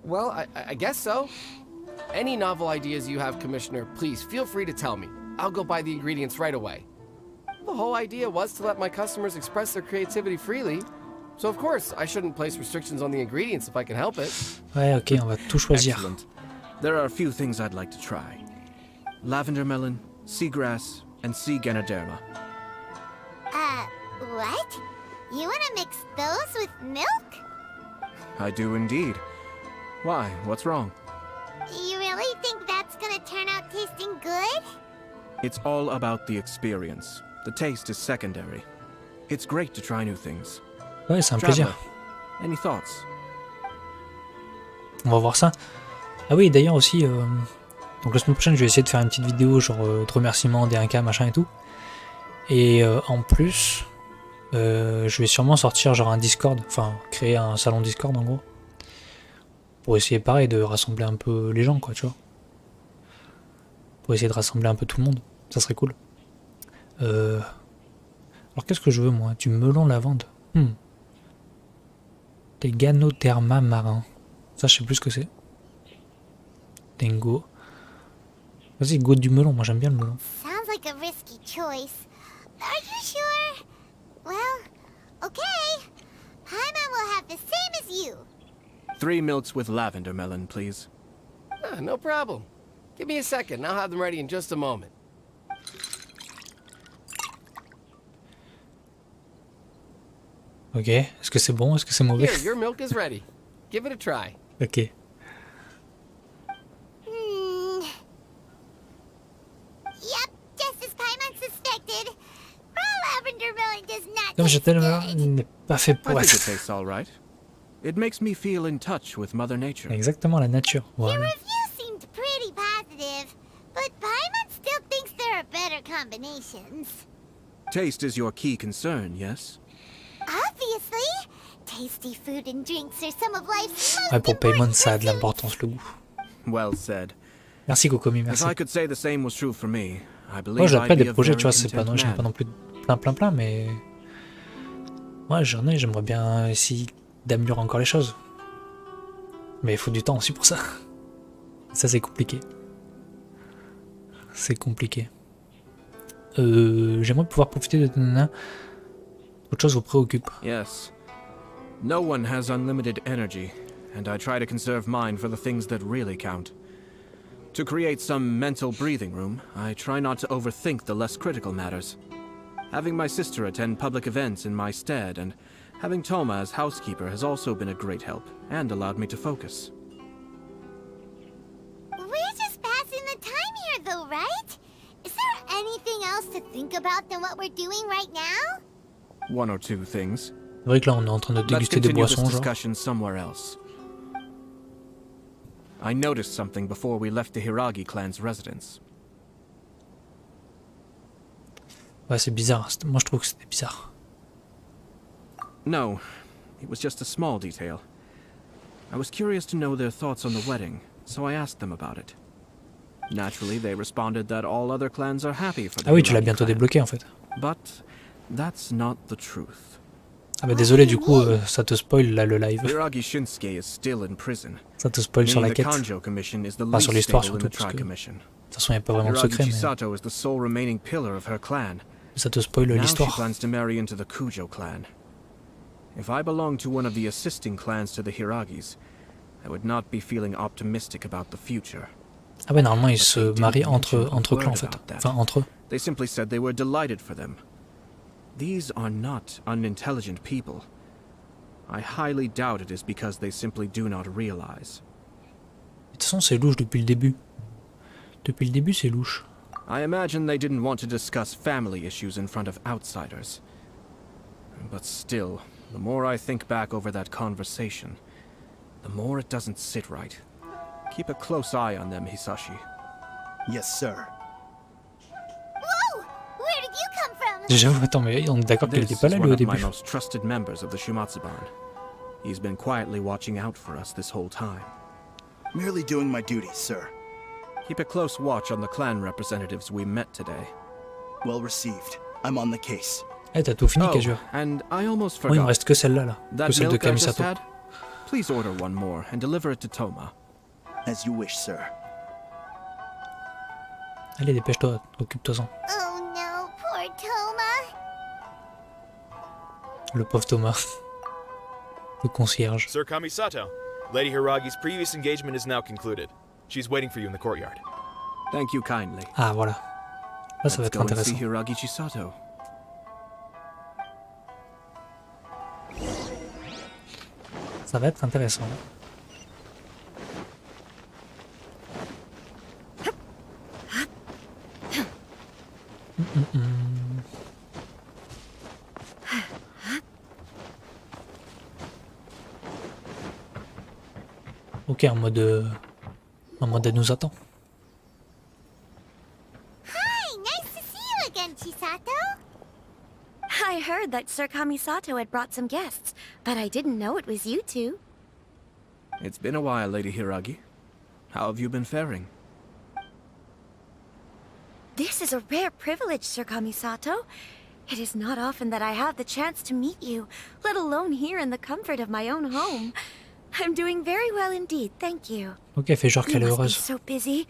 Well, I guess so. Any novel ideas you have, Commissioner, please feel free to tell me. I'll go buy the ingredients right away. The whole idea was to let my customers express their creativity freely. So of course, I shouldn't place restrictions on the ingredients if I can help it. Ouais, ok, on va tout choisir. Excellent. There are a few things I'd like to try. Lavender melon, seagrass, and sea ganoderma. What? You wanna mix those with milk? I do indeed. Why? What's wrong? You really think that's gonna turn out tasting good? It's all about the experience. The taste is secondary. It's great to try new things. Ouais, c'est un plaisir. Traveler, any thoughts? On va voir ça. Ah oui, d'ailleurs aussi, donc la semaine prochaine, je vais essayer de faire une petite vidéo genre de remerciements, des 1K, machin et tout. Et en plus, je vais sûrement sortir genre un Discord, enfin créer un salon Discord en gros. Pour essayer pareil de rassembler un peu les gens quoi, tu vois. Pour essayer de rassembler un peu tout le monde, ça serait cool. Alors qu'est-ce que je veux moi? Du melon lavande. Des ganoderma marins. Ça je sais plus ce que c'est. Dingo. Vas-y, go du melon, moi j'aime bien le melon. Sounds like a risky choice. Are you sure? Well, okay. Paimon will have the same as you. 3 milks with lavender melon, please. No problem. Give me a second, I'll have them ready in just a moment. Ok, est-ce que c'est bon? Est-ce que c'est mauvais? Here, your milk is ready. Give it a try. Ok. Yep, just as Paimon suspected. Raw lavender melon does not Comme je taste t'aime, good. il n'est pas fait I pour think it être. tastes all right. It makes me feel in touch with Mother Nature. Exactement la nature. Your Voilà. review seemed pretty positive. combinations. Taste is your key concern, yes? Obviously! Tasty food and drinks are some of life's most Ouais, pour Paimon, important ça a de pursuits. l'importance, le goût. Well said. Merci, Kokomi, If merci. I could say the same was true for me, I Moi, believe j'ai I'd après be des a projets, very tu vois, c'est pas, content j'ai pas man. non plus plein, mais... Ouais, j'aimerais bien essayer d'améliorer encore les choses. Mais il faut du temps aussi pour ça. Ça, c'est compliqué. C'est compliqué. J'aimerais pouvoir profiter de... Autre chose vous préoccupe. Yes. No one has unlimited energy, and I try to conserve mine for the things that really count. To create some mental breathing room, I try not to overthink the less critical matters. Having my sister attend public events in my stead, and having Toma as housekeeper has also been a great help, and allowed me to focus. We're just passing the time here though, right? Is there anything else to think about than what we're doing right now? One or two things. C'est vrai que là, on est en train de Let's déguster des continue this boissons, genre. discussion somewhere else. I noticed something before we left the Hiragi clan's residence. Ouais, c'est bizarre. Moi, je trouve que c'était bizarre. No, it was just a small detail. I was curious to know their thoughts on the wedding, so I asked them about it. Naturally, they responded that all other clans are happy for the Ah oui, tu l'as Hiragi bientôt clan. débloqué, en fait. But that's not the truth. Ah bah désolé, du coup, ça te spoil, là, le live. Hiragi Shinsuke is still in prison. Ça te spoil sur la Meaning the quête. Kanjo Commission is the Pas least sur l'histoire, stable in surtout, the parce que... De Tri-Commission. toute façon, il n'y a pas vraiment de Hiragi secret, mais... Chisato is the sole remaining pillar of her clan. Ça te spoil Now she l'histoire. plans to marry into the Kujo clan. If I belonged to one of the assisting clans to the Hiragis, I would not be feeling optimistic about the future. Ah ouais, normalement, ils se marient entre clans, en fait. Enfin, entre eux. They simply said they were delighted for them. These are not unintelligent people. I highly doubt it is because they simply do not realize. De toute façon, c'est louche depuis le début. Depuis le début, c'est louche. I imagine they didn't want to discuss family issues in front of outsiders. But still, the more I think back over that conversation, the more it doesn't sit right. Keep a close eye on them, Hisashi. Yes, sir. Whoa! Where did you come from? J'avoue, attends, mais on est d'accord qu'elle This était pas is là, one lui, au of my début. most trusted members of the Shumatsuban. He's been quietly watching out for us this whole time. Merely doing my duties, sir. Keep a close watch on the clan representatives we met today. Well received. I'm on the case. Eh, t'as tout fini, Oh, Kazur. and I almost Moi, il me forgot. reste que celle-là, là. Que That celle de milk I just Kamisato. had? Please order one more and deliver it to Toma. As you wish, sir. Allez, dépêche-toi, occupe-toi-en. Oh no, poor Toma. Le pauvre Thomas. Le concierge. Sir Kamisato, Lady Hiragi's previous engagement is now concluded. She's waiting for you in the courtyard. Thank you kindly. Ah, voilà. Là, ça va Let's être go and see intéressant. Hiragi Chisato. Ça va être intéressant. Ok, en mode elle nous attend. Hi, nice to see you again, Chisato. I heard that Sir Kamisato had brought some guests, but I didn't know it was you two. It's been a while, Lady Hiragi. How have you been faring? This is a rare privilege, Sir Kamisato. It is not often that I have the chance to meet you, let alone here in the comfort of my own home. I'm doing very well indeed, thank you. Ok, elle fait genre You qu'elle est must be heureuse. so busy.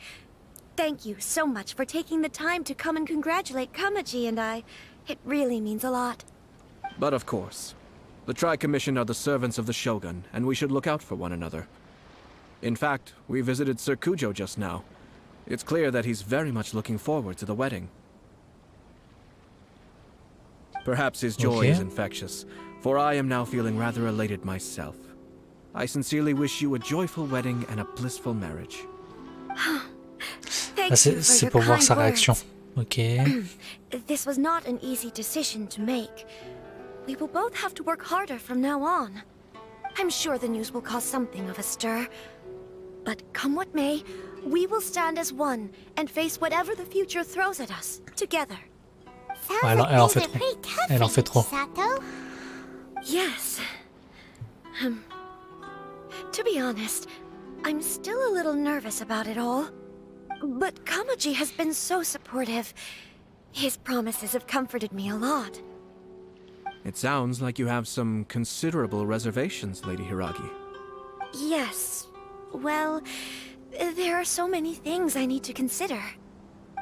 Thank you so much for taking the time to come and congratulate Kamaji and I. It really means a lot. But of course. The Tri-Commission are the servants of the Shogun, and we should look out for one another. In fact, we visited Sir Kujo just now. It's clear that he's very much looking forward to the wedding. Perhaps his joy is infectious, for I am now feeling rather elated myself. I sincerely wish you a joyful wedding and a blissful marriage. Thank Ah, you for c'est your pour voir kind sa réaction. words. Ok. This was not an easy decision to make. We will both have to work harder from now on. I'm sure the news will cause something of a stir. But come what may, we will stand as one and face whatever the future throws at us, together. Sounds Ouais, like elle en things fait are trop. pretty tough Elle en for fait you, trop. Sato. Yes. To be honest, I'm still a little nervous about it all. But Kamaji has been so supportive. His promises have comforted me a lot. It sounds like you have some considerable reservations, Lady Hiragi. Yes. Well, there are so many things I need to consider.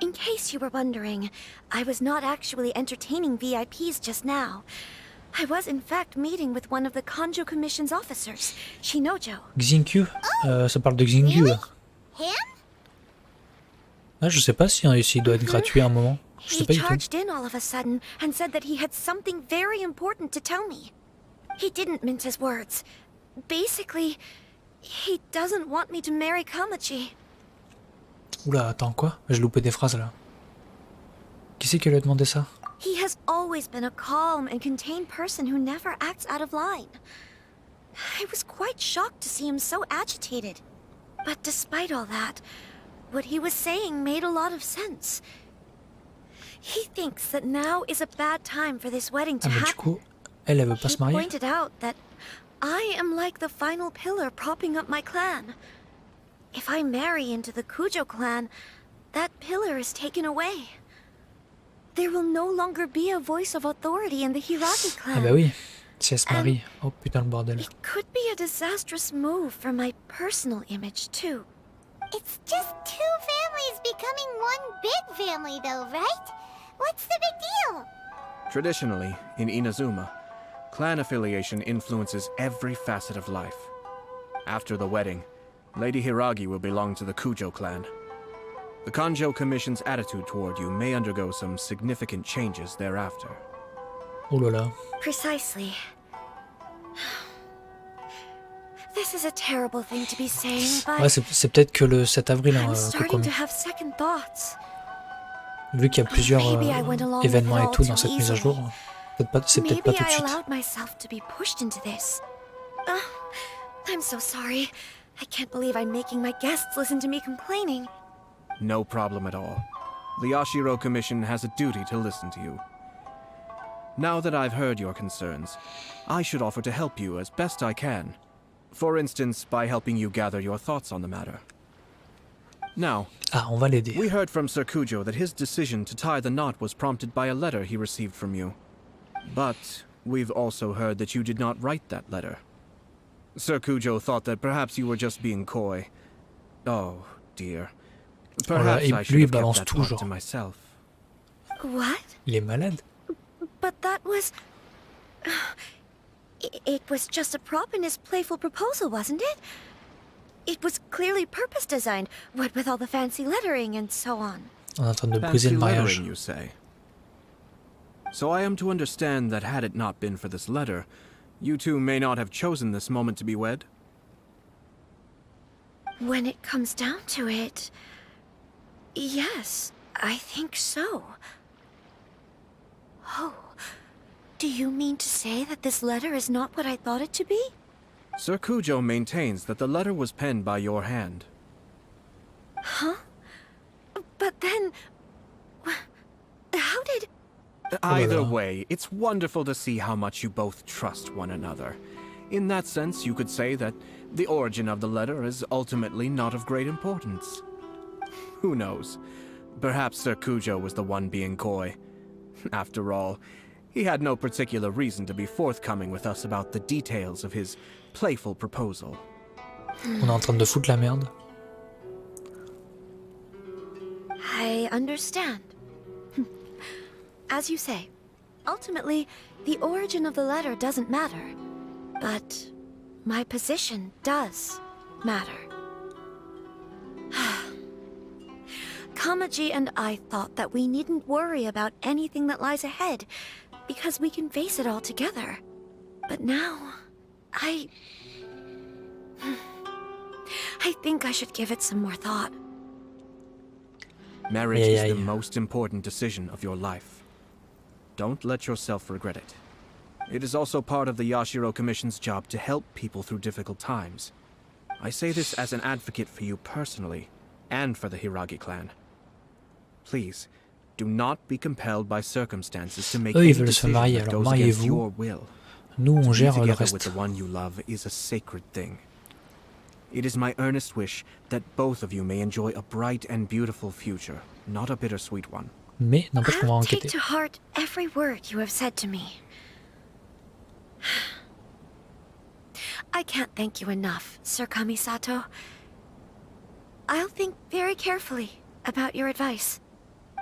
In case you were wondering, I was not actually entertaining VIPs just now. I was in fact meeting with one of the Kanjo Commission's officers, Shinojo. Xinkyu ça parle de Xinkyu là. Him? Ah, je sais pas s'il doit être gratuit à un moment. Je sais He pas du tout. charged in all of a sudden and said that he had something very important to tell me. He didn't mince his words. Basically, he doesn't want me to marry Kamaji. Oula, attends, quoi? J'ai loupé des phrases là. Qui c'est qui lui a demandé ça? He has always been a calm and contained person who never acts out of line. I was quite shocked to see him so agitated. But despite all that, what he was saying made a lot of sense. He thinks that now is a bad time for this wedding to Ah, mais du happen. coup, elle veut pas He se marier? pointed out that I am like the final pillar propping up my clan. If I marry into the Kujo clan, that pillar is taken away. There will no longer be a voice of authority in the Hiragi clan. Ah bah oui, si elle se marie. Oh putain le bordel. It could be a disastrous move for my personal image, too. It's just two families becoming one big family, though, right? What's the big deal? Traditionally, in Inazuma, clan affiliation influences every facet of life. After the wedding, Lady Hiragi will belong to the Kujo clan. The Kanjo Commission's attitude toward you may undergo some significant changes thereafter. Oh là là. Precisely. This is a terrible thing to be saying, but Ouais, c'est peut-être que le 7 avril, hein, I'm starting Kokomi. to have second thoughts. Vu qu'il y a plusieurs Maybe I went along with événements it et all tout too dans cette mise à easily. jour, c'est peut-être pas Maybe tout de I suite. allowed myself to be pushed into this. I'm so sorry. I can't believe I'm making my guests listen to me complaining. No problem at all. The Yashiro Commission has a duty to listen to you. Now that I've heard your concerns, I should offer to help you as best I can. For instance, by helping you gather your thoughts on the matter. Now, Ah, on va l'aider. we heard from Sir Kujo that his decision to tie the knot was prompted by a letter he received from you. But we've also heard that you did not write that letter. Sir Kujo thought that perhaps you were just being coy. Oh, dear. Perhaps et I lui, should il have kept balance that tout, part genre. to myself. What? Il est malade. But that was... It was just a prop in his playful proposal, wasn't it? It was clearly purpose designed, what with all the fancy lettering and so on. On est en train de briser Fancy le mariage. lettering, you say? So I am to understand that had it not been for this letter, you two may not have chosen this moment to be wed? When it comes down to it... Yes, I think so. Oh, do you mean to say that this letter is not what I thought it to be? Sir Kujo maintains that the letter was penned by your hand. Huh? But then... How did... Either way, it's wonderful to see how much you both trust one another. In that sense, you could say that the origin of the letter is ultimately not of great importance. Who knows? Perhaps Sir Kujo was the one being coy. After all, he had no particular reason to be forthcoming with us about the details of his playful proposal. On est en train de foutre la merde. I understand. As you say, ultimately, the origin of the letter doesn't matter. But my position does matter. Kamaji and I thought that we needn't worry about anything that lies ahead, because we can face it all together. But now, I think I should give it some more thought. Marriage is the most important decision of your life. Don't let yourself regret it. It is also part of the Yashiro Commission's job to help people through difficult times. I say this as an advocate for you personally, and for the Hiragi clan. Please, Do not be compelled by circumstances to make Eux, ils any veulent se decision marier, that alors goes against mariez-vous. your will. Nous, on To be gère le together with reste. the one you love is a sacred thing. It is my earnest wish that both of you may enjoy a bright and beautiful future, not a bittersweet one. Mais n'empêche qu'on va I'll take enquêter. to heart every word you have said to me. I can't thank you enough, Sir Kamisato. I'll think very carefully about your advice.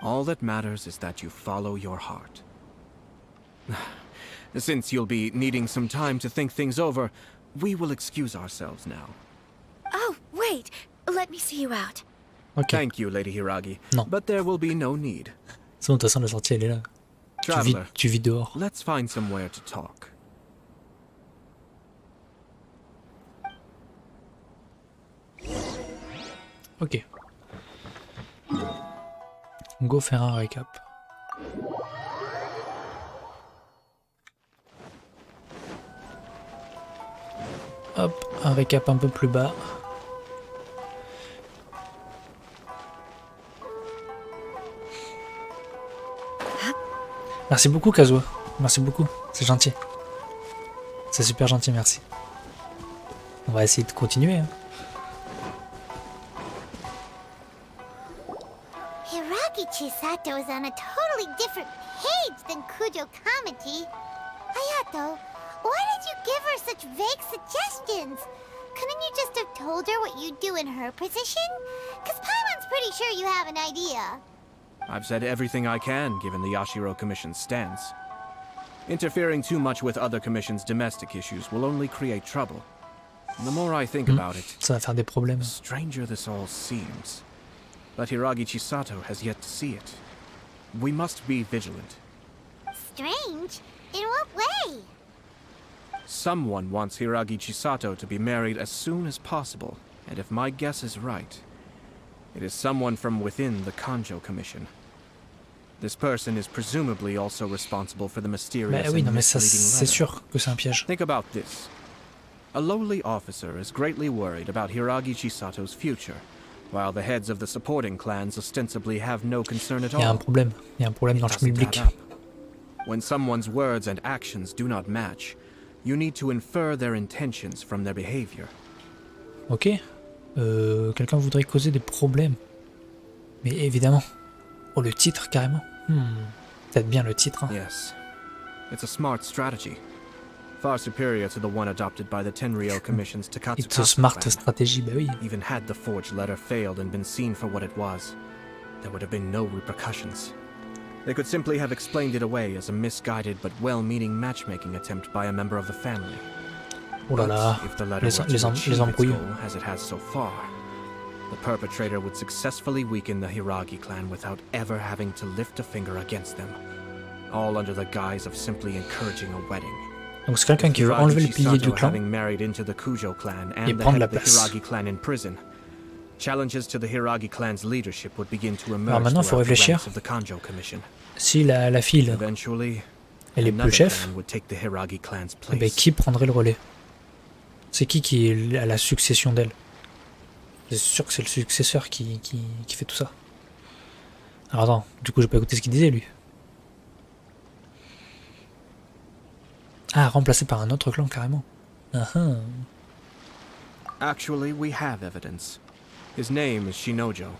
All that matters is that you follow your heart. Since you'll be needing some time to think things over, we will excuse ourselves now. Oh, wait. Let me see you out. Ok. Thank you, Lady Hiragi. Non. But there will be no need. C'est bon, de toute façon, la sortie, elle est là. Traveler, Tu vis dehors. let's find somewhere to talk. Ok. Go faire un récap. Hop, un récap un peu plus bas. Merci beaucoup Kazuo, merci beaucoup, c'est gentil. C'est super gentil, merci. On va essayer de continuer. Hein. Hiragi Chisato is on a totally different page than Kujo Kamaji. Ayato, why did you give her such vague suggestions? Couldn't you just have told her what you'd do in her position? Because Paimon's pretty sure you have an idea. I've said everything I can, given the Yashiro Commission's stance. Interfering too much with other commission's domestic issues will only create trouble. The more I think about it, Ça va faire des problèmes. the stranger this all seems. But Hiragi Chisato has yet to see it. We must be vigilant. Strange? In what way? Someone wants Hiragi Chisato to be married as soon as possible, and if my guess is right, it is someone from within the Kanjo Commission. This person is presumably also responsible for the mysterious Bah oui, non and mais ça misleading c'est letter. sûr que c'est un piège. Think about this. A lowly officer is greatly worried about Hiragi Chisato's future, while the heads of the supporting clans ostensibly have no concern at Il y a un all. problème dans le Doesn't public. add up. When someone's words and actions do not match, you need to infer their intentions from their behavior. Ok. Quelqu'un voudrait causer des problèmes. Mais évidemment. Oh, le titre, carrément. Peut-être bien le titre. Hein. Yes. It's a smart strategy. Far superior to the one adopted by the Tenryou Commission's It's a Takatsukasa smart clan. stratégie, bah oui. Even had the forged letter failed and been seen for what it was, there would have been no repercussions. They could simply have explained it away as a misguided but well-meaning matchmaking attempt by a member of the family. Oh là là. But if the letter Les were to achieve its embrouilles. goal, as it has so far, the perpetrator would successfully weaken the Hiragi clan without ever having to lift a finger against them, all under the guise of simply encouraging a wedding. Donc c'est quelqu'un qui veut enlever le pilier du clan having married into the Kujo clan et and the prendre head la of the place. Hiragi clan in prison, challenges to the Hiragi clan's leadership would begin to Alors emerge maintenant, il faut throughout the réfléchir. ranks of the Kanjo Commission. Si la fille, Eventually, elle est plus another chef, clan would take the Hiragi clan's eh ben, place. qui prendrait le relais? C'est qui est à la succession d'elle? C'est sûr que c'est le successeur qui fait tout ça. Alors attends, du coup j'ai pas écouté ce qu'il disait lui. Ah, remplacé par un autre clan carrément. Actually, we have evidence. His name is Shinojo.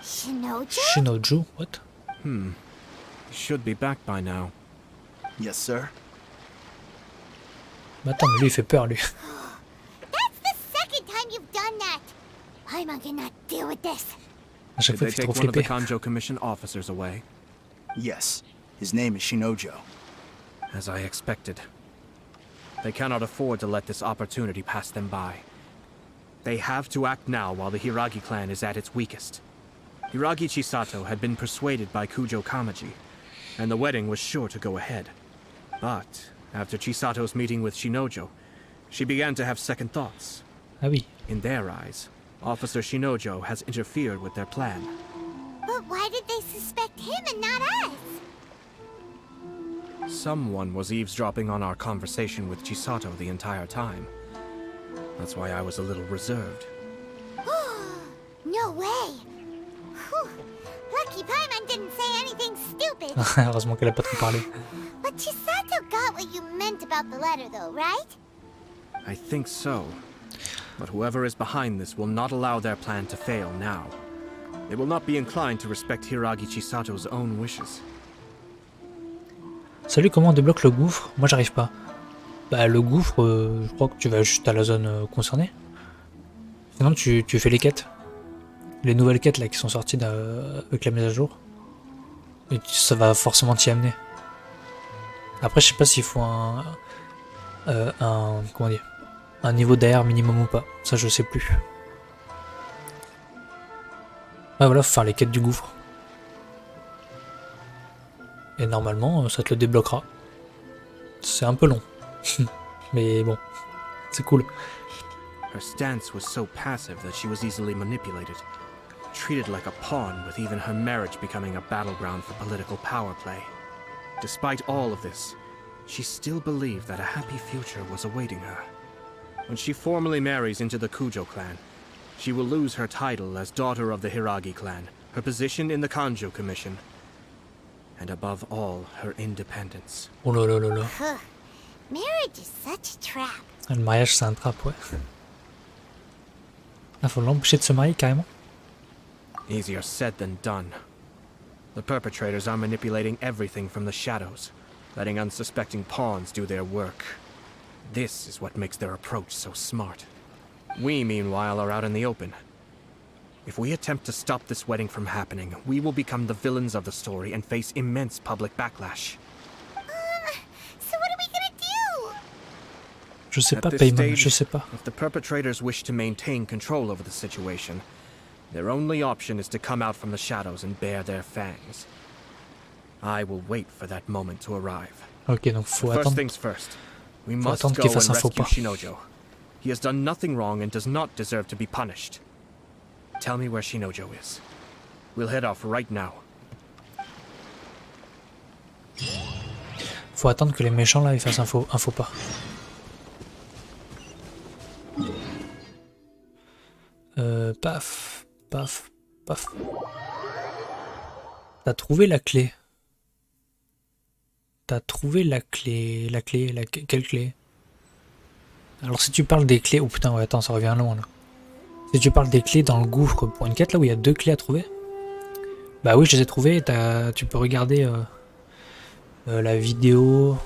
Shinojo? Shinojo, what? He should be back by now. Yes, sir. Mais attends, mais lui il fait peur lui. That's the second time you've done that! Paimon cannot deal with this. À chaque Did fois they il fait take trop one of the flipper. Kanjo Commission officers away? Yes. His name is Shinojo. As I expected. They cannot afford to let this opportunity pass them by. They have to act now while the Hiragi clan is at its weakest. Hiragi Chisato had been persuaded by Kujo Kamaji, and the wedding was sure to go ahead. But, after Chisato's meeting with Shinojo, she began to have second thoughts. Ah oui. In their eyes, Officer Shinojo has interfered with their plan. But why did they suspect him and not us? Someone was eavesdropping on our conversation with Chisato the entire time. That's why I was a little reserved. No way! Whew. Lucky Paimon didn't say anything. Heureusement qu'elle a pas trop parlé. But Chisato got what you meant about the letter, though, right? I think so. But whoever is behind this will not allow their plan to fail now. They will not be inclined to respect Hiragi Chisato's own wishes. Salut, comment on débloque le gouffre? Moi j'arrive pas. Bah le gouffre, je crois que tu vas juste à la zone concernée. Sinon tu fais les quêtes. Les nouvelles quêtes là qui sont sorties avec la mise à jour. Et ça va forcément t'y amener. Après je sais pas s'il faut comment dire, un niveau d'AR minimum ou pas. Ça je sais plus. Ah voilà, faut faire les quêtes du gouffre. Et normalement ça te le débloquera. C'est un peu long. Mais bon, c'est cool. Her stance was so passive that she was easily manipulated. Treated like a pawn, with even her marriage becoming a battleground for political power play. Despite all of this, she still believed that a happy future was awaiting her. When she formally marries into the Kujo clan, she will lose her title as daughter of the Hiragi clan, her position in the Kanjo Commission, and above all, her independence. Oh là là là là. Marriage is such a trap. Le mariage c'est un trap, ouais. Ah, faut l'empêcher de se marier carrément. Easier said than done. The perpetrators are manipulating everything from the shadows, letting unsuspecting pawns do their work. This is what makes their approach so smart. We, meanwhile, are out in the open. If we attempt to stop this wedding from happening, we will become the villains of the story and face immense public backlash. So what are we gonna do? Je sais pas, At this Payman, je stage, sais pas. if the perpetrators wish to maintain control over the situation, their only option is to come out from the shadows and bare their fangs. I will wait for that moment to arrive. Ok, donc faut First attendre. things first. We Faut must attendre go qu'il and fasse un faux rescue pas. Shinojo. He has done nothing wrong and does not deserve to be punished. Tell me where Shinojo is. We'll head off right now. Faut attendre que les méchants là ils fassent un faux pas. Paf, paf, paf. T'as trouvé la clé. T'as trouvé la clé. Quelle clé? Alors si tu parles des clés... Oh putain, ouais, attends, ça revient loin là. Si tu parles des clés dans le gouffre pour une quête là où il y a 2 clés à trouver. Bah oui, je les ai trouvées. Tu peux regarder la vidéo...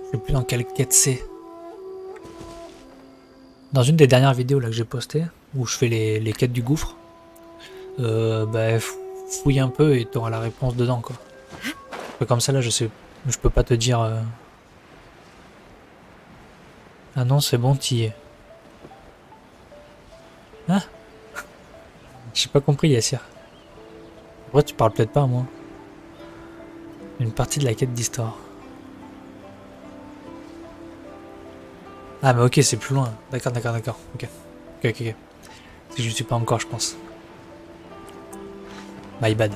Je sais plus dans quelle quête c'est. Dans une des dernières vidéos là que j'ai postées, où je fais les quêtes du gouffre, bah fouille un peu et t'auras la réponse dedans quoi. Comme ça là je peux pas te dire... Ah non c'est bon, t'y es. Ah. J'ai pas compris Yassir. Pourquoi tu parles peut-être pas à moi? Une partie de la quête d'histoire. Ah mais ok, c'est plus loin. D'accord. Ok. C'est que je suis pas encore, je pense. My bad.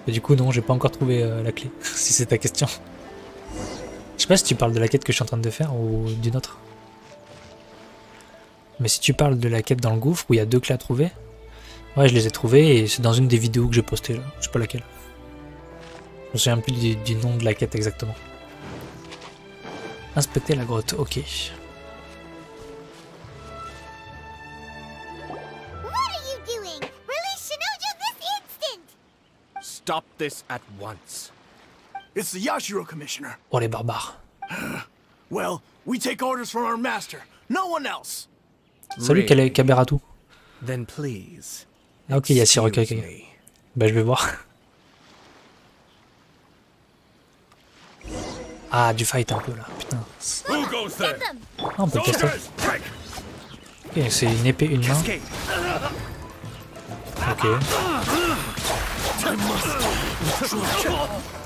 Et du coup non, j'ai pas encore trouvé la clé, si c'est ta question. Je sais pas si tu parles de la quête que je suis en train de faire ou d'une autre. Mais si tu parles de la quête dans le gouffre où il y a 2 clés à trouver, ouais je les ai trouvées et c'est dans une des vidéos que j'ai postées là, je sais pas laquelle. Je me souviens plus du nom de la quête exactement. Inspecter la grotte, ok. Stop this at once. It's the Yashiro Commissioner. Oh les barbares. Well, we take orders from our master. No one else. Salut Kaberatu. Then please. Ah ok, Yassir, ok. Bah je vais voir. Ah, du fight un peu là, putain. Ah, on peut tester. Ok, c'est une épée, une main. Ok.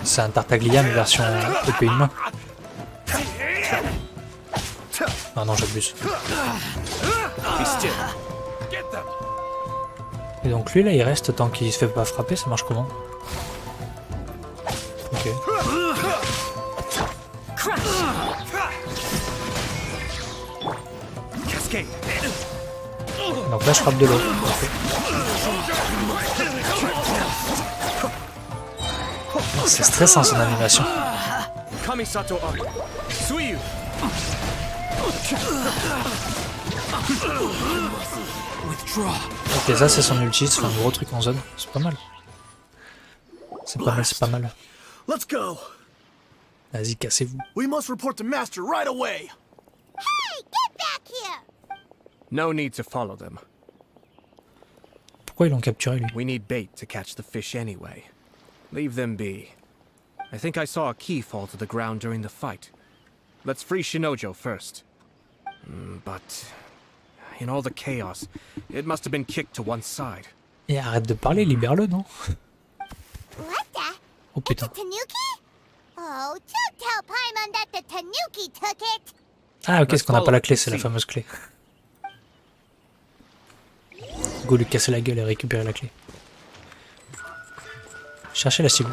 C'est un Tartaglia mais version épée, une main. Ah non, j'abuse. Et donc lui là, il reste tant qu'il se fait pas frapper, ça marche comment? Ok. Donc là je frappe de l'eau. C'est stressant son animation. Kamisato Ayato, Suiyu. Ok, ça c'est son ulti, c'est un gros truc en zone. C'est pas mal. C'est pas mal, c'est pas mal. Let's go. Vas-y, cassez-vous. We must report the master right away. Hey, get back here! No need to follow them. Pourquoi ils l'ont capturé lui? We need bait to catch the fish anyway. Leave them be. I think I saw a key fall to the ground during the fight. Let's free Shinojo first. But in all the chaos, it must have been kicked to one side. Et arrête de parler, libère-le, non? What the? Oh putain. Tanuki? Oh, don't tell Paimon that the Tanuki took it. Ah ok, parce qu'on n'a pas la clé, c'est la fameuse clé. Go lui casser la gueule et récupérer la clé. Cherchez la cible.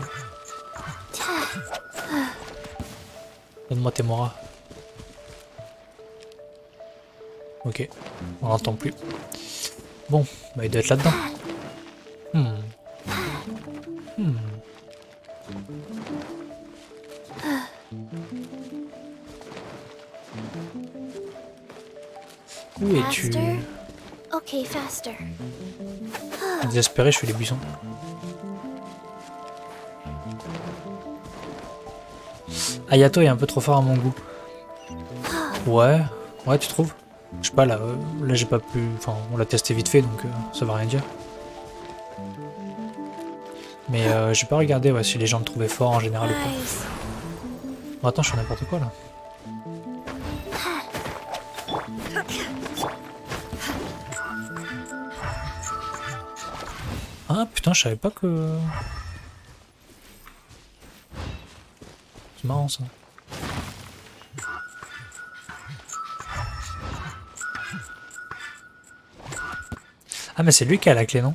Donne-moi tes moras. Ok, on l'entend plus. Bon, bah il doit être là-dedans. Où es-tu? Okay, faster. Désespéré, je fais les buissons. Ayato est un peu trop fort à mon goût. Ouais, tu trouves? Je sais pas, là j'ai pas pu... Enfin, on l'a testé vite fait, donc ça va rien dire. Mais j'ai pas regardé ouais, si les gens le trouvaient fort en général ou pas. Bon, attends, je fais n'importe quoi là. Ah putain, je savais pas que... C'est marrant ça. Ah mais c'est lui qui a la clé, non?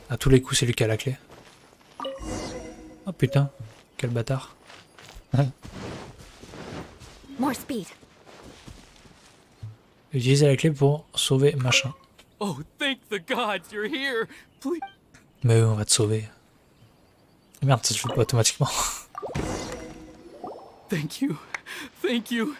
À tous les coups c'est lui qui a la clé. Oh putain, quel bâtard. More speed. Utilisez la clé pour sauver machin. Oh, thank the gods you're here. Please. Mais on va te sauver. Merde, ça se fait pas automatiquement. Thank you. Thank you.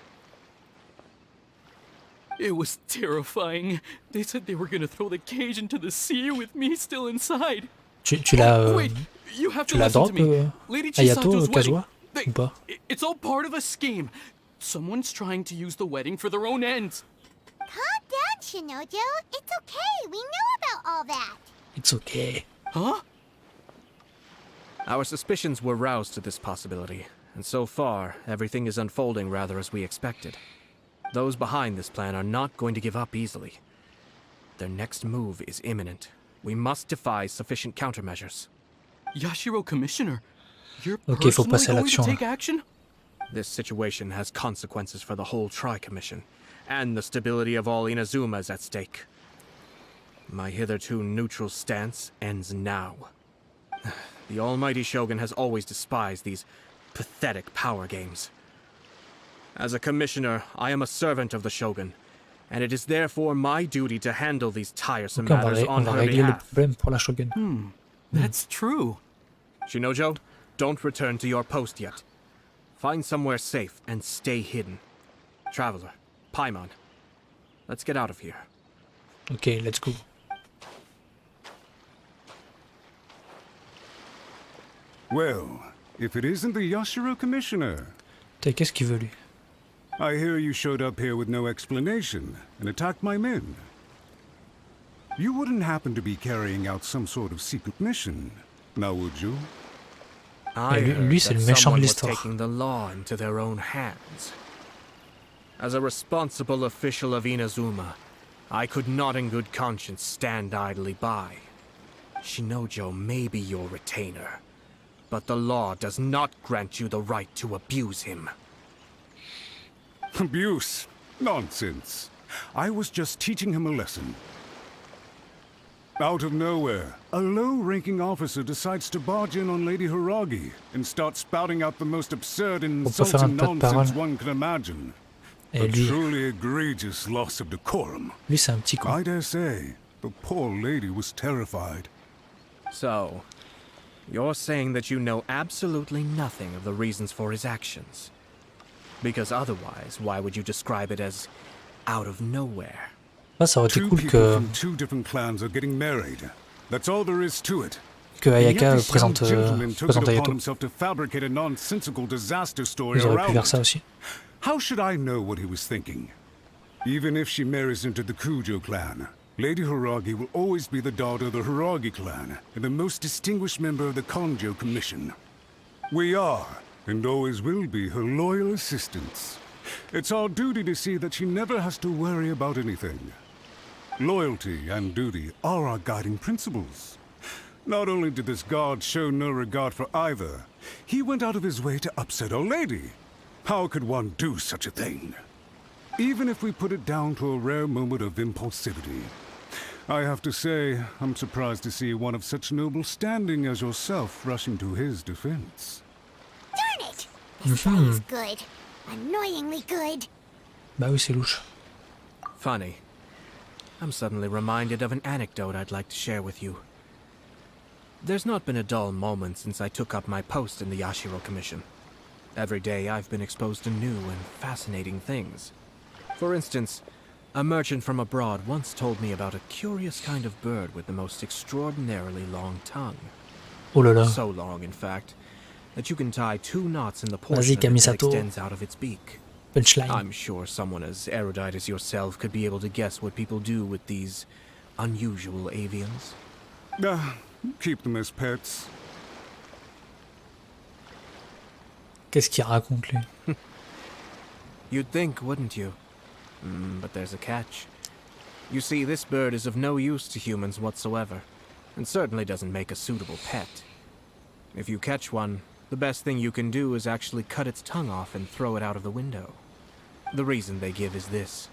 It was terrifying. They said they were gonna throw the cage into the sea with me still inside. Tu l'as Wait, you have to tu l'as listen drop to me. Lady Ayato Chisato's Kazuha wedding. ou pas? It's all part of a scheme. Someone's trying to use the wedding for their own ends. Calm down, Shinojo. It's okay. We know about all that. It's okay. Huh? Our suspicions were roused to this possibility, and so far, everything is unfolding rather as we expected. Those behind this plan are not going to give up easily. Their next move is imminent. We must devise sufficient countermeasures. Yashiro Commissioner, you're Ok, faut personally passer à going to l'action. take action? This situation has consequences for the whole Tri-Commission, and the stability of all Inazuma is at stake. My hitherto neutral stance ends now. The almighty Shogun has always despised these pathetic power games. As a commissioner, I am a servant of the Shogun, and it is therefore my duty to handle these tiresome Ok, matters on on va her régler le behalf. problème pour la Shogun. That's true. Shinojo, don't return to your post yet. Find somewhere safe and stay hidden. Traveler, Paimon, let's get out of here. Ok, let's go. Well, if it isn't the Yashiro Commissioner. Putain, qu'est-ce qu'il veut lui? I hear you showed up here with no explanation and attacked my men. You wouldn't happen to be carrying out some sort of secret mission, now would you? I lui, heard c'est that le méchant de someone was l'histoire. taking the law into their own hands. As a responsible official of Inazuma, I could not in good conscience stand idly by. Shinojo may be your retainer, but the law does not grant you the right to abuse him. Abuse? Nonsense. I was just teaching him a lesson. Out of nowhere, a low-ranking officer decides to barge in on Lady Hiragi and start spouting out the most absurd and On peut faire un insulting tas de nonsense paroles. one can imagine. Et A lui, truly egregious loss of decorum. lui c'est un petit con. I dare say, the poor lady was terrified. So, you're saying that you know absolutely nothing of the reasons for his actions. Because otherwise, why would you describe it as out of nowhere? Ça aurait été Two cool people que, from two different clans are getting married. That's all there is to it. que And yet Ayaka this young présente, gentleman took présente it upon Ayato. himself to fabricate a nonsensical disaster story Ils auraient pu around faire ça it. aussi. How should I know what he was thinking? Even if she marries into the Kujo clan, Lady Hiragi will always be the daughter of the Hiragi clan and the most distinguished member of the Kanjo Commission. We are, and always will be, her loyal assistants. It's our duty to see that she never has to worry about anything. Loyalty and duty are our guiding principles. Not only did this guard show no regard for either, he went out of his way to upset our lady. How could one do such a thing? Even if we put it down to a rare moment of impulsivity. I have to say, I'm surprised to see one of such noble standing as yourself rushing to his defense. Darn it! This guy's good. Annoyingly good. Bah oui, c'est louche. Funny. I'm suddenly reminded of an anecdote I'd like to share with you. There's not been a dull moment since I took up my post in the Yashiro Commission. Every day I've been exposed to new and fascinating things. For instance, a merchant from abroad once told me about a curious kind of bird with the most extraordinarily long tongue. Oh là là. So long, in fact, that you can tie 2 knots in the portion Vas-y, of it that Kamisato. extends out of its beak. Punchline. I'm sure someone as erudite as yourself could be able to guess what people do with these unusual avians. Keep them as pets. Qu'est-ce qu'il raconte lui? You'd think, wouldn't you? But there's a catch. You see, this bird is of no use to humans whatsoever, and certainly doesn't make a suitable pet. If you catch one, the best thing you can do is actually cut its tongue off and throw it out of the window. The reason they give is this.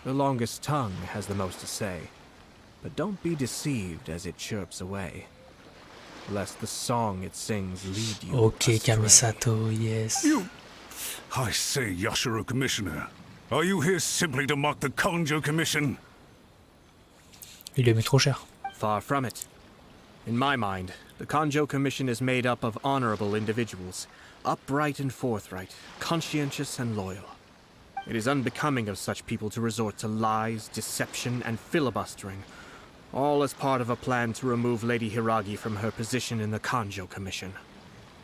The longest tongue has the most to say, but don't be deceived as it chirps away, lest the song it sings lead you Ok, astray. Kamisato, yes. I say, Yashiro Commissioner, are you here simply to mock the Kanjo Commission? Il lui a mis trop cher. Far from it. In my mind, the Kanjo Commission is made up of honorable individuals, upright and forthright, conscientious and loyal. It is unbecoming of such people to resort to lies, deception, and filibustering, all as part of a plan to remove Lady Hiragi from her position in the Kanjo Commission.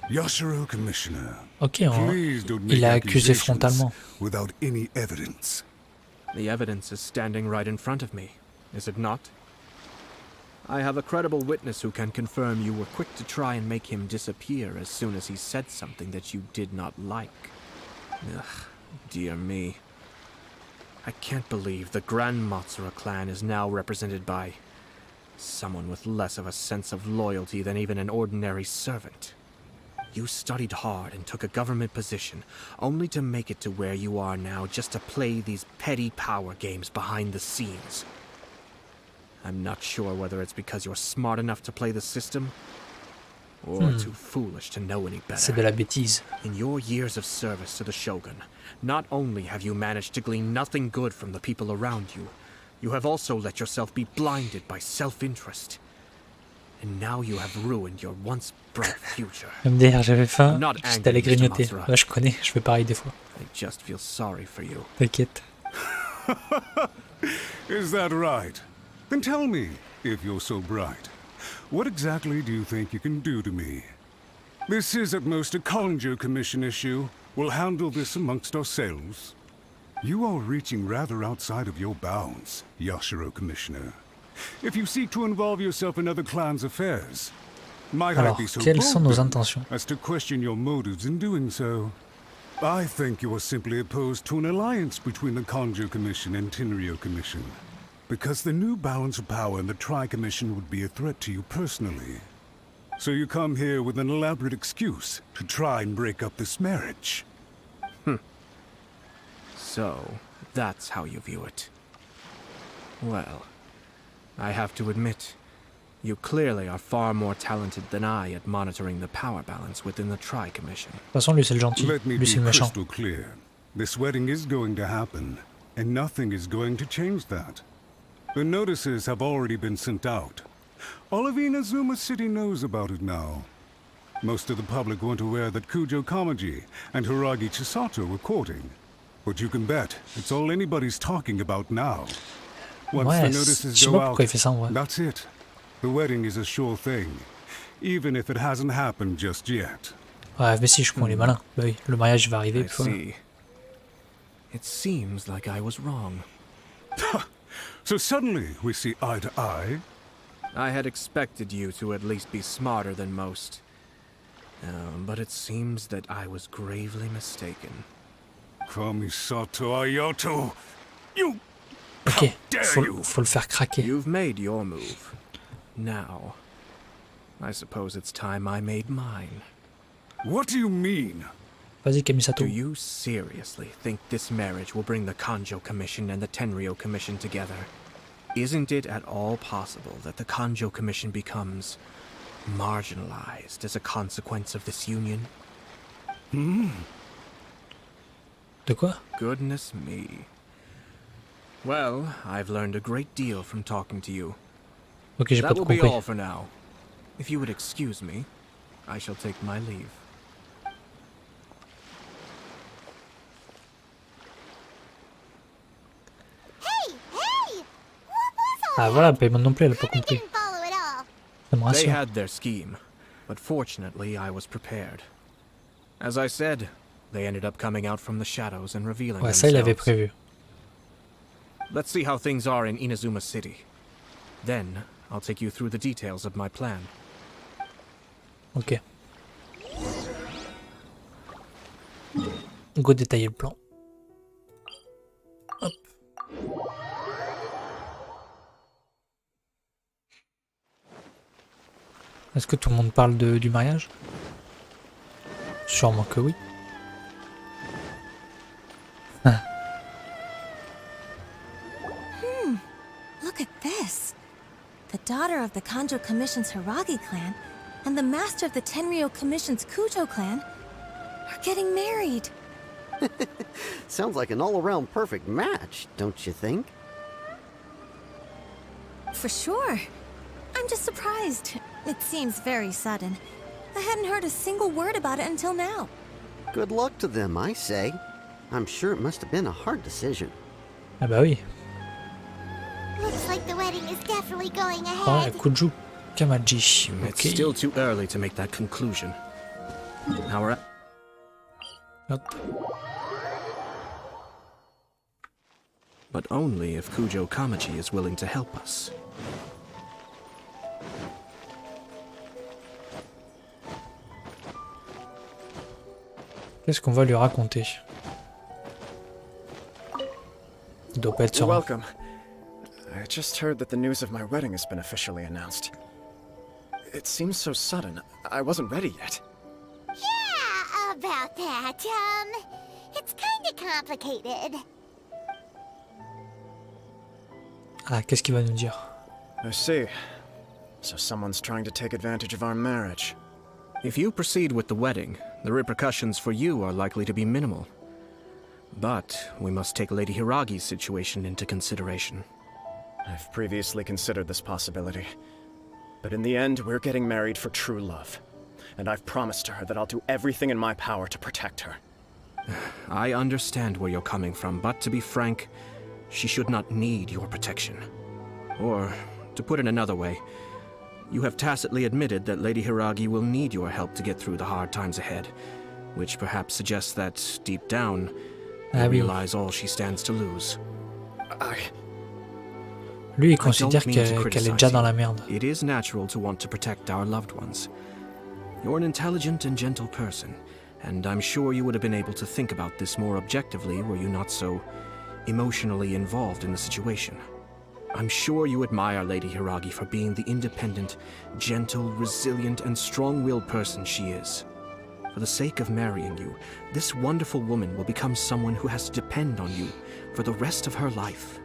Yashiro Commissioner, Ok, please don't make il a accusé accusations frontalement. without any evidence. The evidence is standing right in front of me, is it not? I have a credible witness who can confirm you were quick to try and make him disappear as soon as he said something that you did not like. Ugh, dear me. I can't believe the Grand Matsura clan is now represented by someone with less of a sense of loyalty than even an ordinary servant. You studied hard and took a government position, only to make it to where you are now just to play these petty power games behind the scenes. I'm not sure whether it's because you're smart enough to play the system, or too foolish to know any C'est better. de la bêtise. In your years of service to the Shogun, not only have you managed to glean nothing good from the people around you, you have also let yourself be blinded by self-interest. And now you have ruined your once bright future. MDR, j'avais faim, I'm not j'étais allé angry, Mr. grignoter. Matsura. Ouais, je connais, je fais pareil des fois. I just feel sorry for you. T'inquiète. Is that right? Then tell me, if you're so bright, what exactly do you think you can do to me? This is at most a Kanjo Commission issue. We'll handle this amongst ourselves. You are reaching rather outside of your bounds, Yashiro Commissioner. If you seek to involve yourself in other clans' affairs, might I Alors, be so quelles sont bold nos then intentions? as to question your motives in doing so? I think you are simply opposed to an alliance between the Kanjo Commission and Tenryo Commission, because the new balance of power in the Tri-Commission would be a threat to you personally. So you come here with an elaborate excuse to try and break up this marriage. So, that's how you view it. Well, I have to admit, you clearly are far more talented than I at monitoring the power balance within the Tri-Commission. De toute façon, lui c'est le gentil, Let me lui be c'est le méchant. crystal clear. This wedding is going to happen, and nothing is going to change that. The notices have already been sent out. All of Inazuma City knows about it now. Most of the public weren't aware that Kujo Kamaji and Hiragi Chisato were courting. But you can bet it's all anybody's talking about now. Once Ouais, the je notices sais go pas out, pourquoi il fait ça en vrai. that's it. The wedding is a sure thing, even if it hasn't happened just yet. Ouais, mais si, je crois, il est malin. Bah oui, le mariage va arriver. I see. It seems like I was wrong. So suddenly we see eye to eye. I had expected you to at least be smarter than most. But it seems that I was gravely mistaken. Kamisato Ayato, you... Ok, faut le faire craquer. You've made your move. Now, I suppose it's time I made mine. What do you mean? Vas-y, Kamisato. Do you seriously think this marriage will bring the Kanjo Commission and the Tenryou Commission together? Isn't it at all possible that the Kanjo Commission becomes marginalized as a consequence of this union? De quoi? Goodness me. Well, I've learned a great deal from talking to you. Ok, j'ai pas That tout will be compris. all for now. If you would excuse me, I shall take my leave. Hey! Hey! What was all Ah voilà, Paiement non plus, elle a pas that? I compris. didn't follow it all. Ça me They rassure. had their scheme, but fortunately I was prepared. As I said, they ended up coming out from the shadows and revealing Ouais, ça, il avait themselves. prévu. Let's see how things are in Inazuma City. Then, I'll take you through the details of my plan. Ok. Go détailler le plan. Hop. Est-ce que tout le monde parle du mariage? Sûrement que oui. Ah. Look at this. The daughter of the Kanjo Commission's Hiragi clan and the master of the Tenryou Commission's Kujo clan are getting married. Sounds like an all-around perfect match, don't you think? For sure. I'm just surprised. It seems very sudden. I hadn't heard a single word about it until now. Good luck to them, I say. I'm sure it must have been a hard decision. Ah bah oui. Looks like the wedding is definitely going Ah, ahead. Kujo Kamaji. It's Ok. still too early to make that conclusion. Now we're Hop. but only if Kujo Kamaji is willing to help us. Qu'est-ce qu'on va lui raconter? Il doit pas être serein. Welcome. I just heard that the news of my wedding has been officially announced. It seems so sudden. I wasn't ready yet. Yeah, about that. It's kinda complicated. Ah, qu'est-ce qu'il va nous dire? I see. So someone's trying to take advantage of our marriage. If you proceed with the wedding, the repercussions for you are likely to be minimal. But we must take Lady Hiragi's situation into consideration. I've previously considered this possibility. But in the end, we're getting married for true love. And I've promised her that I'll do everything in my power to protect her. I understand where you're coming from, but to be frank, she should not need your protection. Or, to put it another way, you have tacitly admitted that Lady Hiragi will need your help to get through the hard times ahead, which perhaps suggests that, deep down, you realize all she stands to lose. Lui, il I don't considère mean to qu'elle est criticize déjà dans you. la merde. It is natural to want to protect our loved ones. You're an intelligent and gentle person, and I'm sure you would have been able to think about this more objectively were you not so emotionally involved in the situation. I'm sure you admire Lady Hiragi for being the independent, gentle, resilient, and strong-willed person she is. For the sake of marrying you, this wonderful woman will become someone who has to depend on you for the rest of her life.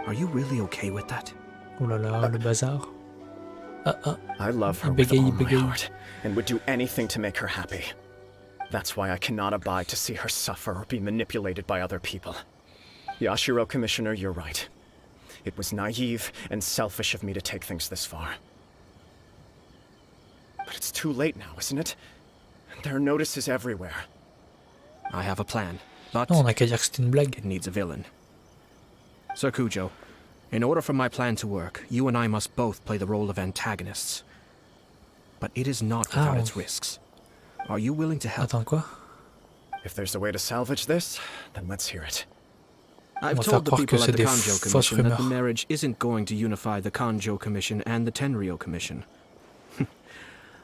Are you really okay with that? Oh là là, le bazar. Ah ah. I love her Il with all bégaye, il my bégaye. heart, and would do anything to make her happy. That's why I cannot abide to see her suffer or be manipulated by other people. Yashiro, Commissioner, you're right. It was naive and selfish of me to take things this far. But it's too late now, isn't it? There are notices everywhere. I have a plan, but Non, on a qu'à dire que c'était une blague. it needs a villain. Sir Kujo, in order for my plan to work, you and I must both play the role of antagonists. But it is not without its risks. Are you willing to help? Attends, quoi? If there's a way to salvage this, then let's hear it. I've On va told the faire croire people que at c'est the des Kanjo fausses Commission that the rumeurs. marriage isn't going to unify the Kanjo Commission and the Tenryou Commission.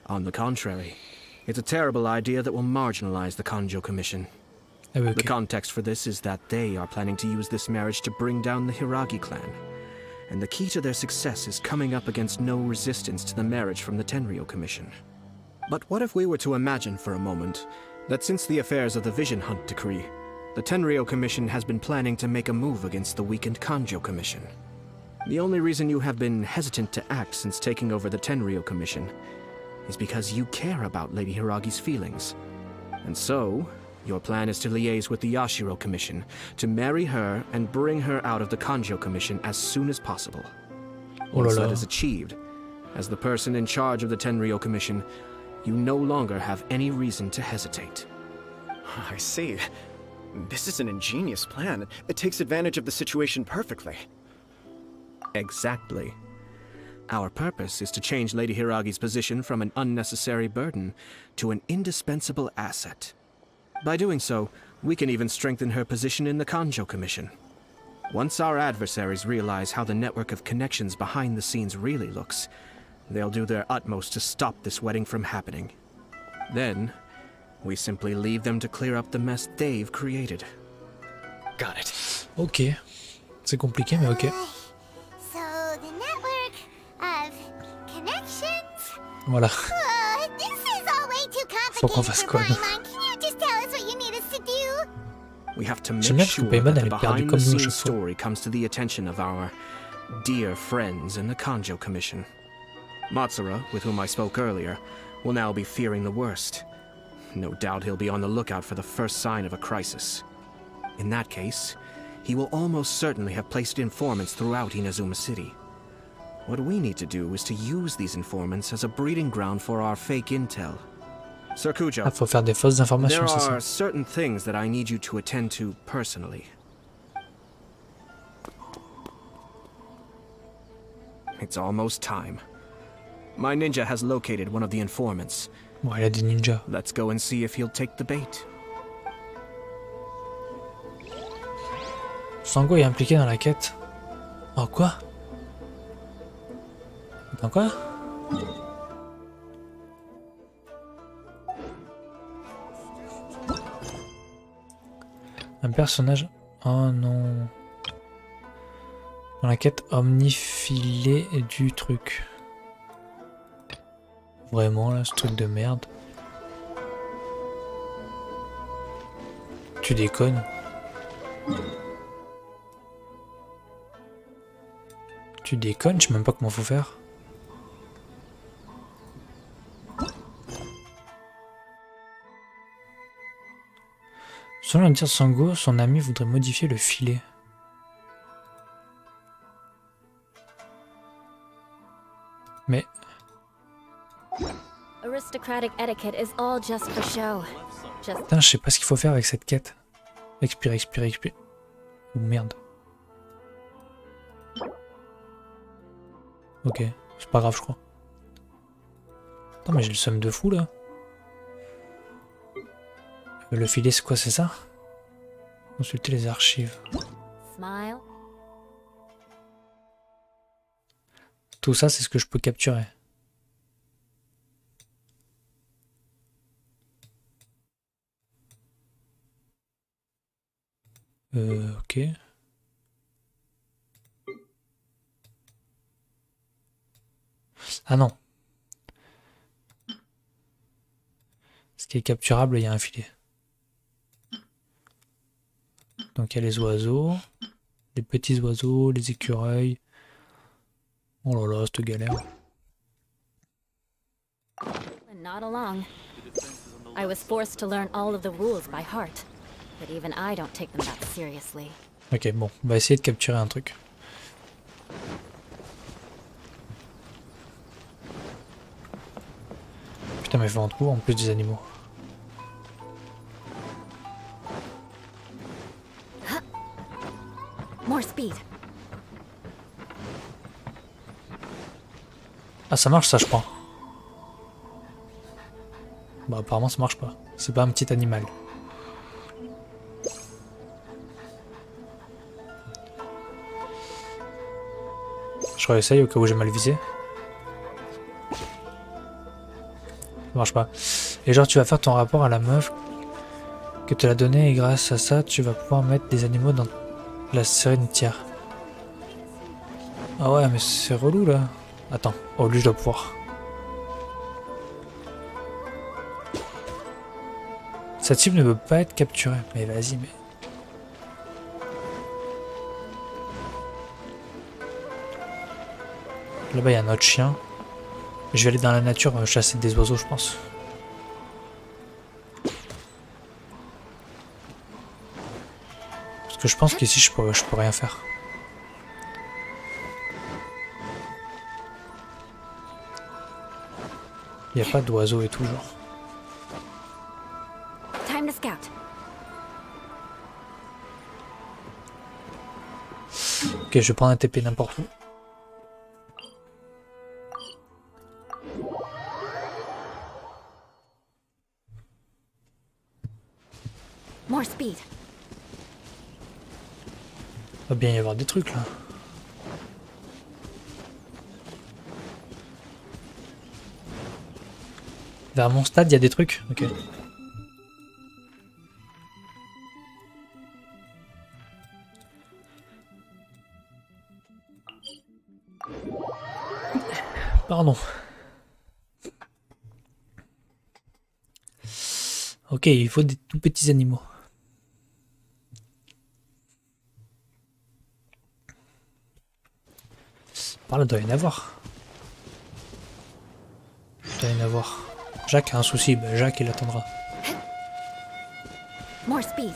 On the contrary, it's a terrible idea that will marginalize the Kanjo Commission. Ah oui, The ok. context for this is that they are planning to use this marriage to bring down the Hiragi clan. And the key to their success is coming up against no resistance to the marriage from the Tenryou Commission. But what if we were to imagine for a moment that since the affairs of the Vision Hunt Decree, the Tenryou Commission has been planning to make a move against the weakened Kanjo Commission? The only reason you have been hesitant to act since taking over the Tenryou Commission is because you care about Lady Hiragi's feelings. And so, your plan is to liaise with the Yashiro Commission, to marry her and bring her out of the Kanjo Commission as soon as possible. Oh Once là that là. is achieved, as the person in charge of the Tenryou Commission, you no longer have any reason to hesitate. I see. This is an ingenious plan. It takes advantage of the situation perfectly. Exactly. Our purpose is to change Lady Hiragi's position from an unnecessary burden to an indispensable asset. By doing so, we can even strengthen her position in the Kanjo Commission. Once our adversaries realize how the network of connections behind the scenes really looks, they'll do their utmost to stop this wedding from happening. Then, we simply leave them to clear up the mess they've created. Got it. Ok. C'est compliqué, mais ok. So the network of connections? Voilà. This is all way too Faut qu'on complicated fasse for quoi, nous? Paimon. Can you just tell us what you need us to do? We have to J'aime make bien parce que sure Paimon, that elle the est perdue comme nous à behind-the-scenes chaque fois. story comes to the attention of our dear friends in the Kanjo Commission. Matsura, with whom I spoke earlier, will now be fearing the worst. No doubt he'll be on the lookout for the first sign of a crisis. In that case, he will almost certainly have placed informants throughout Inazuma City. What we need to do is to use these informants as a breeding ground for our fake intel. Sir Kujo, Ah, faut faire des fausses informations, there c'est ça. are certain things that I need you to attend to personally. It's almost time. My ninja has located one of the informants. Bon, elle a des ninjas. Let's go and see if he'll take the bait. Sango est impliqué dans la quête. Oh, quoi? Attends, quoi? Un personnage... Oh non... Dans la quête omnifilée du truc. Vraiment, là, ce truc de merde. Tu déconnes. Tu déconnes, je sais même pas comment faut faire. Selon le tir de Sango, son ami voudrait modifier le filet. Mais... Aristocratic etiquette is all just for show. Just Putain, je sais pas ce qu'il faut faire avec cette quête. Expire, expire, expire. Oh merde. Ok, c'est pas grave, je crois. Attends, mais j'ai le seum de fou là. Le filet, c'est quoi, c'est ça? Consulter les archives. smile. Tout ça, c'est ce que je peux capturer. Ok. Ah non. Ce qui est capturable, il y a un filet. Donc il y a les oiseaux, les petits oiseaux, les écureuils. Oh là là, cette galère. Not along. I was forced to learn all of the rules by heart, but even I don't take them that seriously. Ok, bon, on va essayer de capturer un truc. Putain, mais faut en trouver en plus des animaux. More speed. Ah, ça marche ça, je crois. Bah, apparemment, ça marche pas. C'est pas un petit animal. Je réessaye au cas où j'ai mal visé. Ça marche pas. Et genre, tu vas faire ton rapport à la meuf que te l'a donné et grâce à ça, tu vas pouvoir mettre des animaux dans la sérénitière. Ah ouais, mais c'est relou là. Attends, oh lui je dois pouvoir. Cette cible ne peut pas être capturée. Mais vas-y, mais... Là-bas il y a un autre chien. Je vais aller dans la nature chasser des oiseaux, je pense. Parce que je pense qu'ici je peux rien faire. Il n'y a pas d'oiseaux et tout genre. Time to scout. Ok, je vais prendre un TP n'importe où. More speed. Il va bien y avoir des trucs là. Vers mon stade, il y a des trucs. Ok. Pardon. Ok, il faut des tout petits animaux. Par là, il doit y en avoir. Il doit y en avoir. Jacques a un souci, ben Jacques il attendra. More speed.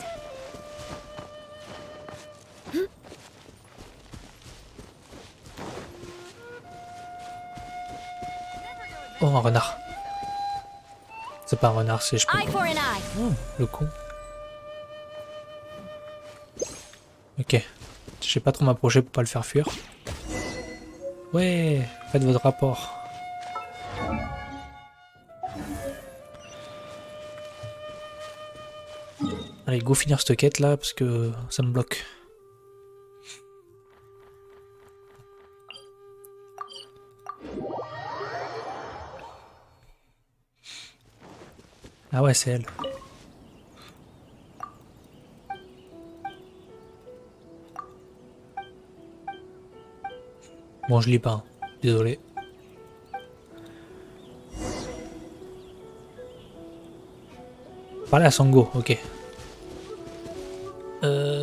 Oh, un renard. C'est pas un renard, c'est je Eye for an eye. Oh, le con. Ok. Je vais pas trop m'approcher pour pas le faire fuir. Ouais, faites votre rapport. Allez, go finir cette quête là parce que ça me bloque. Ah ouais, c'est elle. Bon, je lis pas, hein. Désolé. Parler à Sango, ok.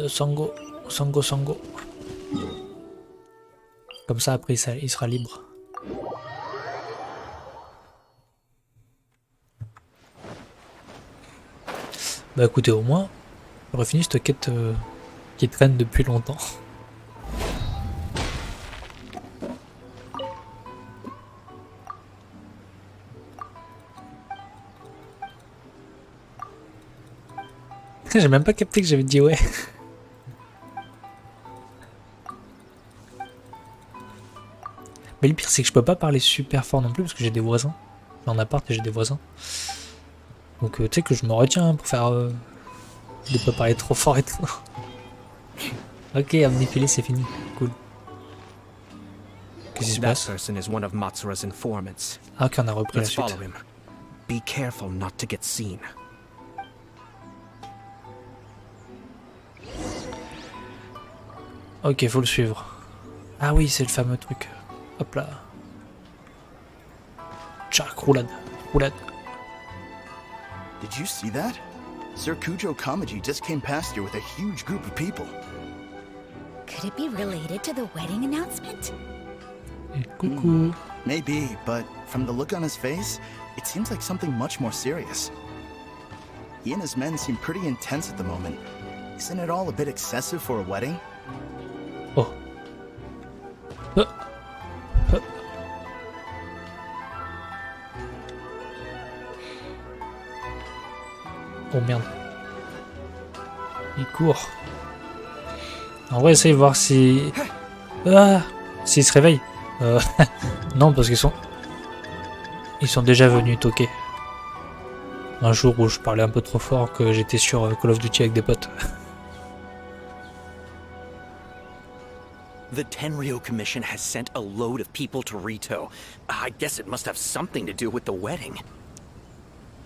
Sango. Comme ça, après, il sera libre. Bah écoutez, au moins, j'aurais fini cette quête qui traîne depuis longtemps. J'ai même pas capté que j'avais dit ouais. Mais le pire c'est que je peux pas parler super fort non plus parce que j'ai des voisins. En appart et j'ai des voisins. Donc tu sais que je me retiens pour faire de pas parler trop fort et tout. Ok, amnéphilé c'est fini. Cool. Qu'est-ce qui se passe? Ah ok, on a repris la suite. Be careful not to get seen. Ok, faut le suivre. Ah oui, c'est le fameux truc. Hop là. Tchac, roulade. Roulade. Did you see that? Sir Kujo Kamaji just came past here with a huge group of people. Could it be related to the wedding announcement? Et coucou. Maybe, but from the look on his face, it seems like something much more serious. He and his men seem pretty intense at the moment. Isn't it all a bit excessive for a wedding? Oh. Oh merde. Il court. En vrai, essaye de voir si... Ah, s'il se réveille. Non, parce qu'ils sont... Ils sont déjà venus toquer. Un jour où je parlais un peu trop fort que j'étais sur Call of Duty avec des potes. The Tenryou Commission has sent a load of people to Rito. I guess it must have something to do with the wedding.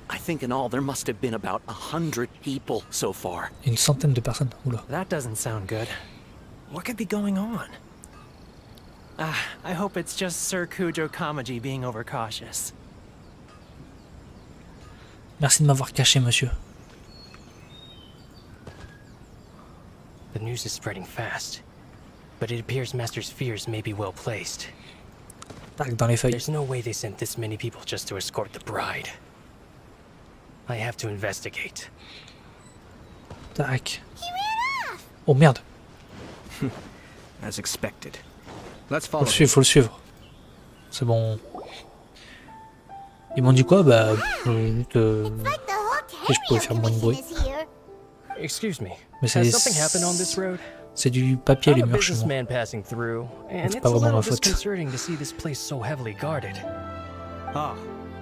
I think in all there must have been about 100 people so far. Une centaine de personnes. Oula. That doesn't sound good. What could be going on? I hope it's just Sir Kujo Kamaji being overcautious. Merci de m'avoir caché, monsieur. The news is spreading fast, but it appears Master's fears may be well placed. Tac, dans les feuilles. There's no way they sent this many people just to escort the bride. I have to investigate. Tac. Oh merde. As expected. Let's Faut follow. le suivre. C'est bon. Ils m'ont dit quoi? Bah, je pouvais faire moins de bruit. Excuse me. Mais Has something happened on this road? c'est du papier les I'm a murs chez moi. businessman passing through, and C'est it's pas a vraiment little ma faute. disconcerting to see this place so heavily guarded. Ah,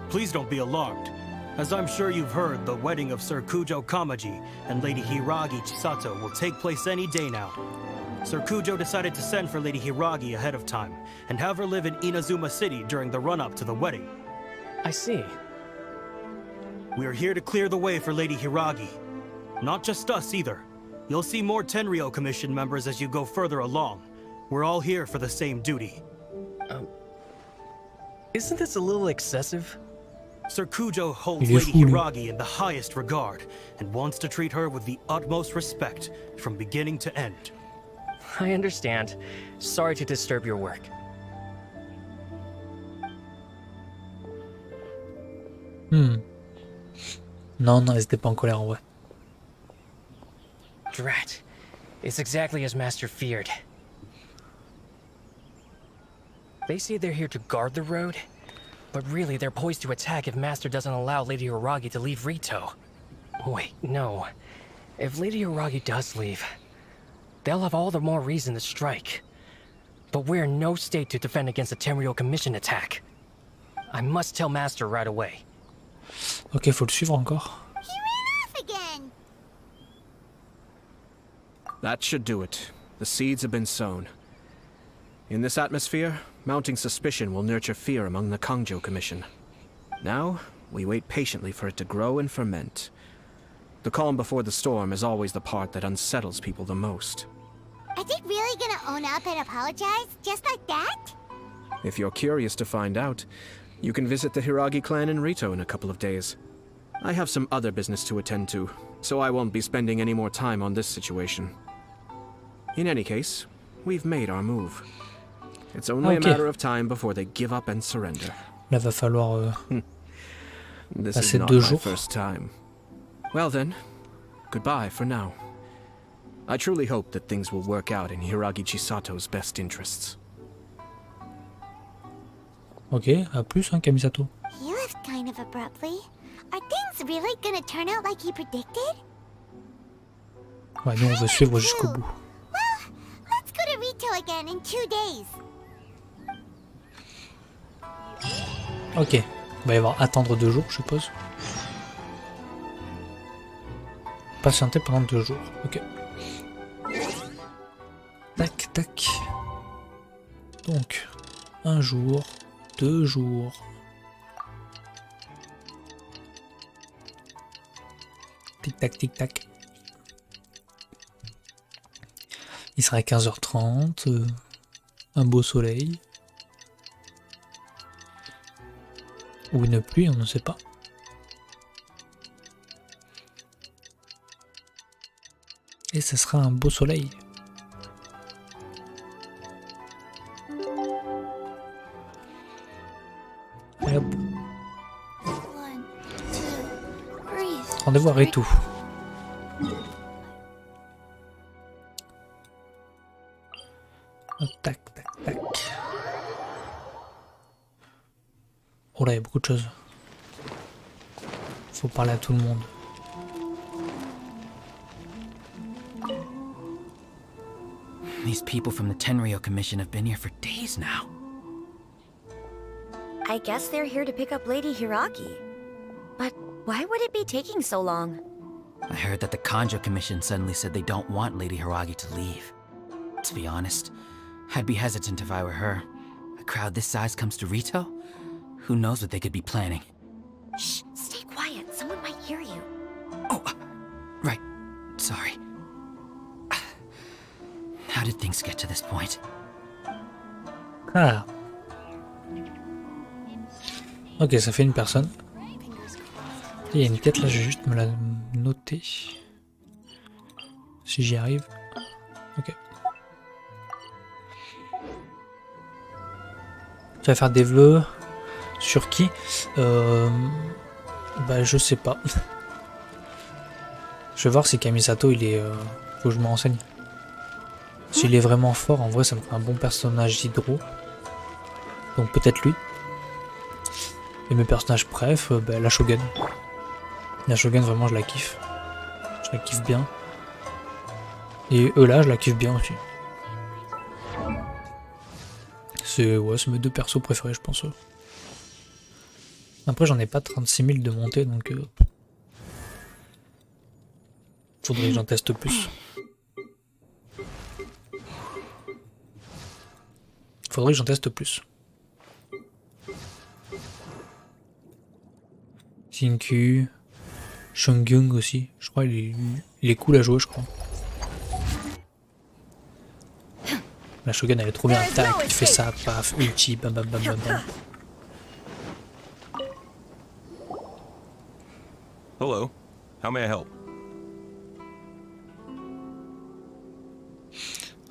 please don't be alarmed. As I'm sure you've heard, the wedding of Sir Kujo Kamaji and Lady Hiragi Chisato will take place any day now. Sir Kujo decided to send for Lady Hiragi ahead of time, and have her live in Inazuma City during the run-up to the wedding. I see. We are here to clear the way for Lady Hiragi. Not just us either. You'll see more Tenryou Commission members as you go further along. We're all here for the same duty. Isn't this a little excessive? Sir Kujo holds Il est Lady fou, lui. Hiragi in the highest regard, and wants to treat her with the utmost respect, from beginning to end. I understand. Sorry to disturb your work. Non, non, ils étaient pas en colère en vrai. Drat. It's exactly as Master feared. They say they're here to guard the road, but really they're poised to attack if Master doesn't allow Lady Hiragi to leave Rito. Wait, no. If Lady Hiragi does leave, they'll have all the more reason to strike. But we're in no state to defend against a Tenryou Commission attack. I must tell Master right away. Ok, faut le suivre encore. That should do it. The seeds have been sown. In this atmosphere, mounting suspicion will nurture fear among the Kangjo Commission. Now, we wait patiently for it to grow and ferment. The calm before the storm is always the part that unsettles people the most. Are they really gonna own up and apologize? Just like that? If you're curious to find out, you can visit the Hiragi clan in Rito in a couple of days. I have some other business to attend to, so I won't be spending any more time on this situation. In any case, we've made our move. It's only a matter of time before they give up and surrender. Là, va falloir This is passer not 2 my jours. first time. Well then, goodbye for now. I truly hope that things will work out in Hiragi Chisato's best interests. Ok, à plus, hein, Kamisato. He left kind of abruptly. Are things really gonna turn out like he predicted? Ouais, nous on veut suivre jusqu'au bout. Well, let's go to Rito again in 2 days. Ok, il va y avoir attendre 2 jours, je suppose. Patienter pendant 2 jours, ok. Tac, tac. Donc, 1 jour, 2 jours. Tic tac, tic tac. Il sera 15h30. Un beau soleil. Ou une pluie, on ne sait pas. Et ce sera un beau soleil. Et hop. Rendez-vous à Rito. Tac, tac, tac. Oh là, il y a beaucoup de choses. Faut parler à tout le monde. These people from the Tenryou Commission have been here for days now. I guess they're here to pick up Lady Hiragi. But why would it be taking so long? I heard that the Kanjo Commission suddenly said they don't want Lady Hiragi to leave. To be honest, I'd be hesitant if I were her. A crowd this size comes to Rito? Who knows what they could be planning? Shh, stay quiet. Someone might hear you. Right. Sorry. How did things get to this point? Ah. Ok, ça fait une personne. Il y a une quête là, je vais juste me la noter. Si j'y arrive. Ok. Tu vas faire des vœux. Sur qui? Bah je sais pas. Je vais voir si Kamisato il est... faut que je me renseigne. S'il est vraiment fort, en vrai ça me fait un bon personnage hydro. Donc peut-être lui. Et mes personnages préf, bah, la Shogun. La Shogun vraiment je la kiffe. Je la kiffe bien. Et eux là je la kiffe bien aussi. C'est mes deux persos préférés je pense. Après j'en ai pas 36 000 de montée donc... faudrait que j'en teste plus. Faudrait que j'en teste plus. Xingqiu, Shungyung aussi, je crois il est cool à jouer je crois. La Shogun elle est trop bien, tac, tu fais ça, paf, ulti, bam bam bam bam bam. Hello, how may I help?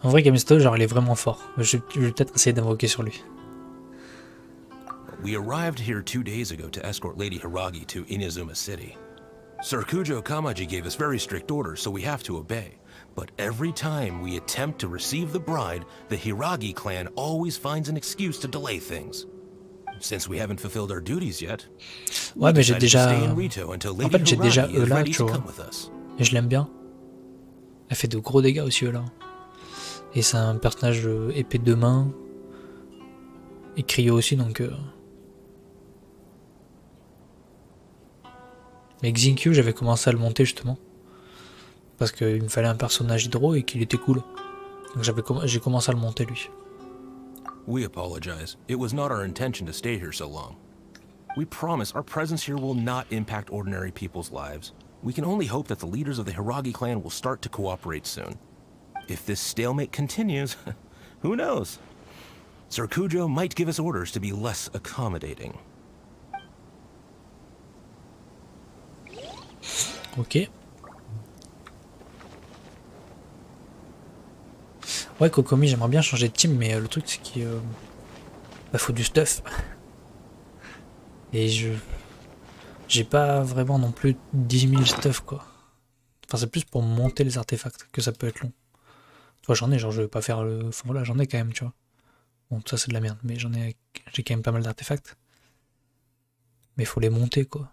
En vrai Kamisato genre il est vraiment fort, je vais peut-être essayer d'invoquer sur lui. We arrived here 2 days ago to escort Lady Hiragi to Inazuma City. Sir Kujo Kamaji gave us very strict orders, so we have to obey. But every time we attempt to receive the bride, the Hiragi clan always finds an excuse to delay things. Since we haven't fulfilled our duties yet, ouais mais j'ai déjà... En fait j'ai déjà Eula tu vois. Et je l'aime bien. Elle fait de gros dégâts aussi Eula. Et c'est un personnage épée de main. Et Cryo aussi donc... Mais Xingqiu j'avais commencé à le monter justement. Parce qu'il me fallait un personnage hydro et qu'il était cool. Donc j'ai commencé à le monter lui. We apologize. It was not our intention to stay here so long. We promise our presence here will not impact ordinary people's lives. We can only hope that the leaders of the Hiragi clan will start to cooperate soon. If this stalemate continues, who knows? Sir Kujo might give us orders to be less accommodating. Ok. Ouais, Kokomi, j'aimerais bien changer de team, mais le truc c'est qu'il faut du stuff. Et j'ai pas vraiment non plus 10 000 stuff quoi. Enfin, c'est plus pour monter les artefacts que ça peut être long. Tu vois, j'en ai, genre je vais pas faire le. Enfin voilà, j'en ai quand même, tu vois. Bon, ça c'est de la merde, mais j'ai quand même pas mal d'artefacts. Mais il faut les monter quoi.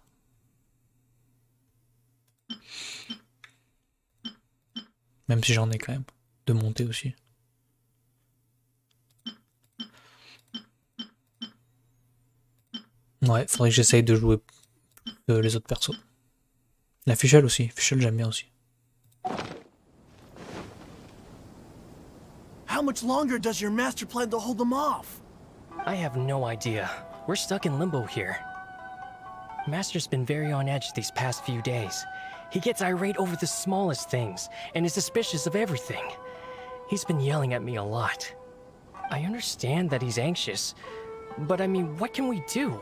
Même si j'en ai quand même. De monter aussi. Ouais, faudrait que j'essaye de jouer les autres persos. La Fischl aussi. Fischl j'aime bien aussi. How much longer does your master plan to hold them off? I have no idea. We're stuck in limbo here. Master's been very on edge these past few days. He gets irate over the smallest things, and is suspicious of everything. He's been yelling at me a lot. I understand that he's anxious, but I mean, what can we do?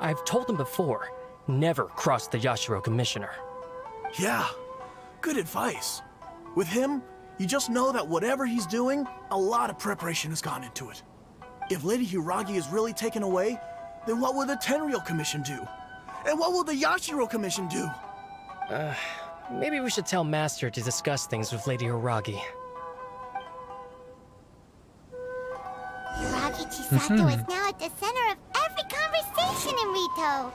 I've told him before, never cross the Yashiro Commissioner. Yeah, good advice. With him, you just know that whatever he's doing, a lot of preparation has gone into it. If Lady Hiragi is really taken away, then what will the Tenryou Commission do? And what will the Yashiro Commission do? Maybe we should tell Master to discuss things with Lady Hiragi. Hiragi Chisato is now at the center of every conversation in Rito.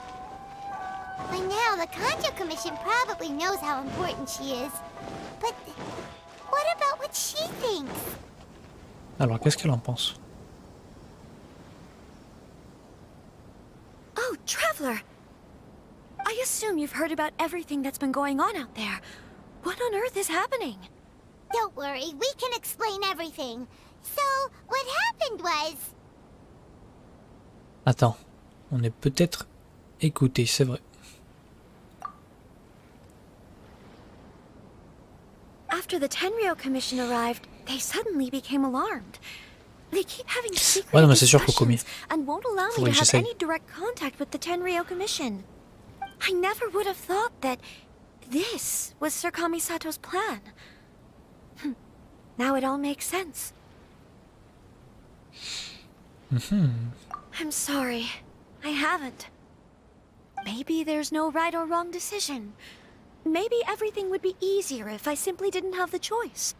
By now, the Kanjo Commission probably knows how important she is. But what about what she thinks? Alors, qu'est-ce qu'elle en pense? Oh, Traveler! I assume you've heard about everything that's been going on out there. What on earth is happening? Don't worry, we can explain everything. So, what happened was... Attends, on est peut-être écouté, c'est vrai. After the Tenryou Commission arrived, they suddenly became alarmed. They keep having secret Ouais, non, mais c'est sûr, faut commis. and won't allow me Faudrait to que have j'essaye. any direct contact with the Tenryou Commission. I never would have thought that this was Sir Kamisato's plan. Now it all makes sense. I'm sorry. I haven't. Maybe there's no right or wrong decision. Maybe everything would be easier if I simply didn't have the choice.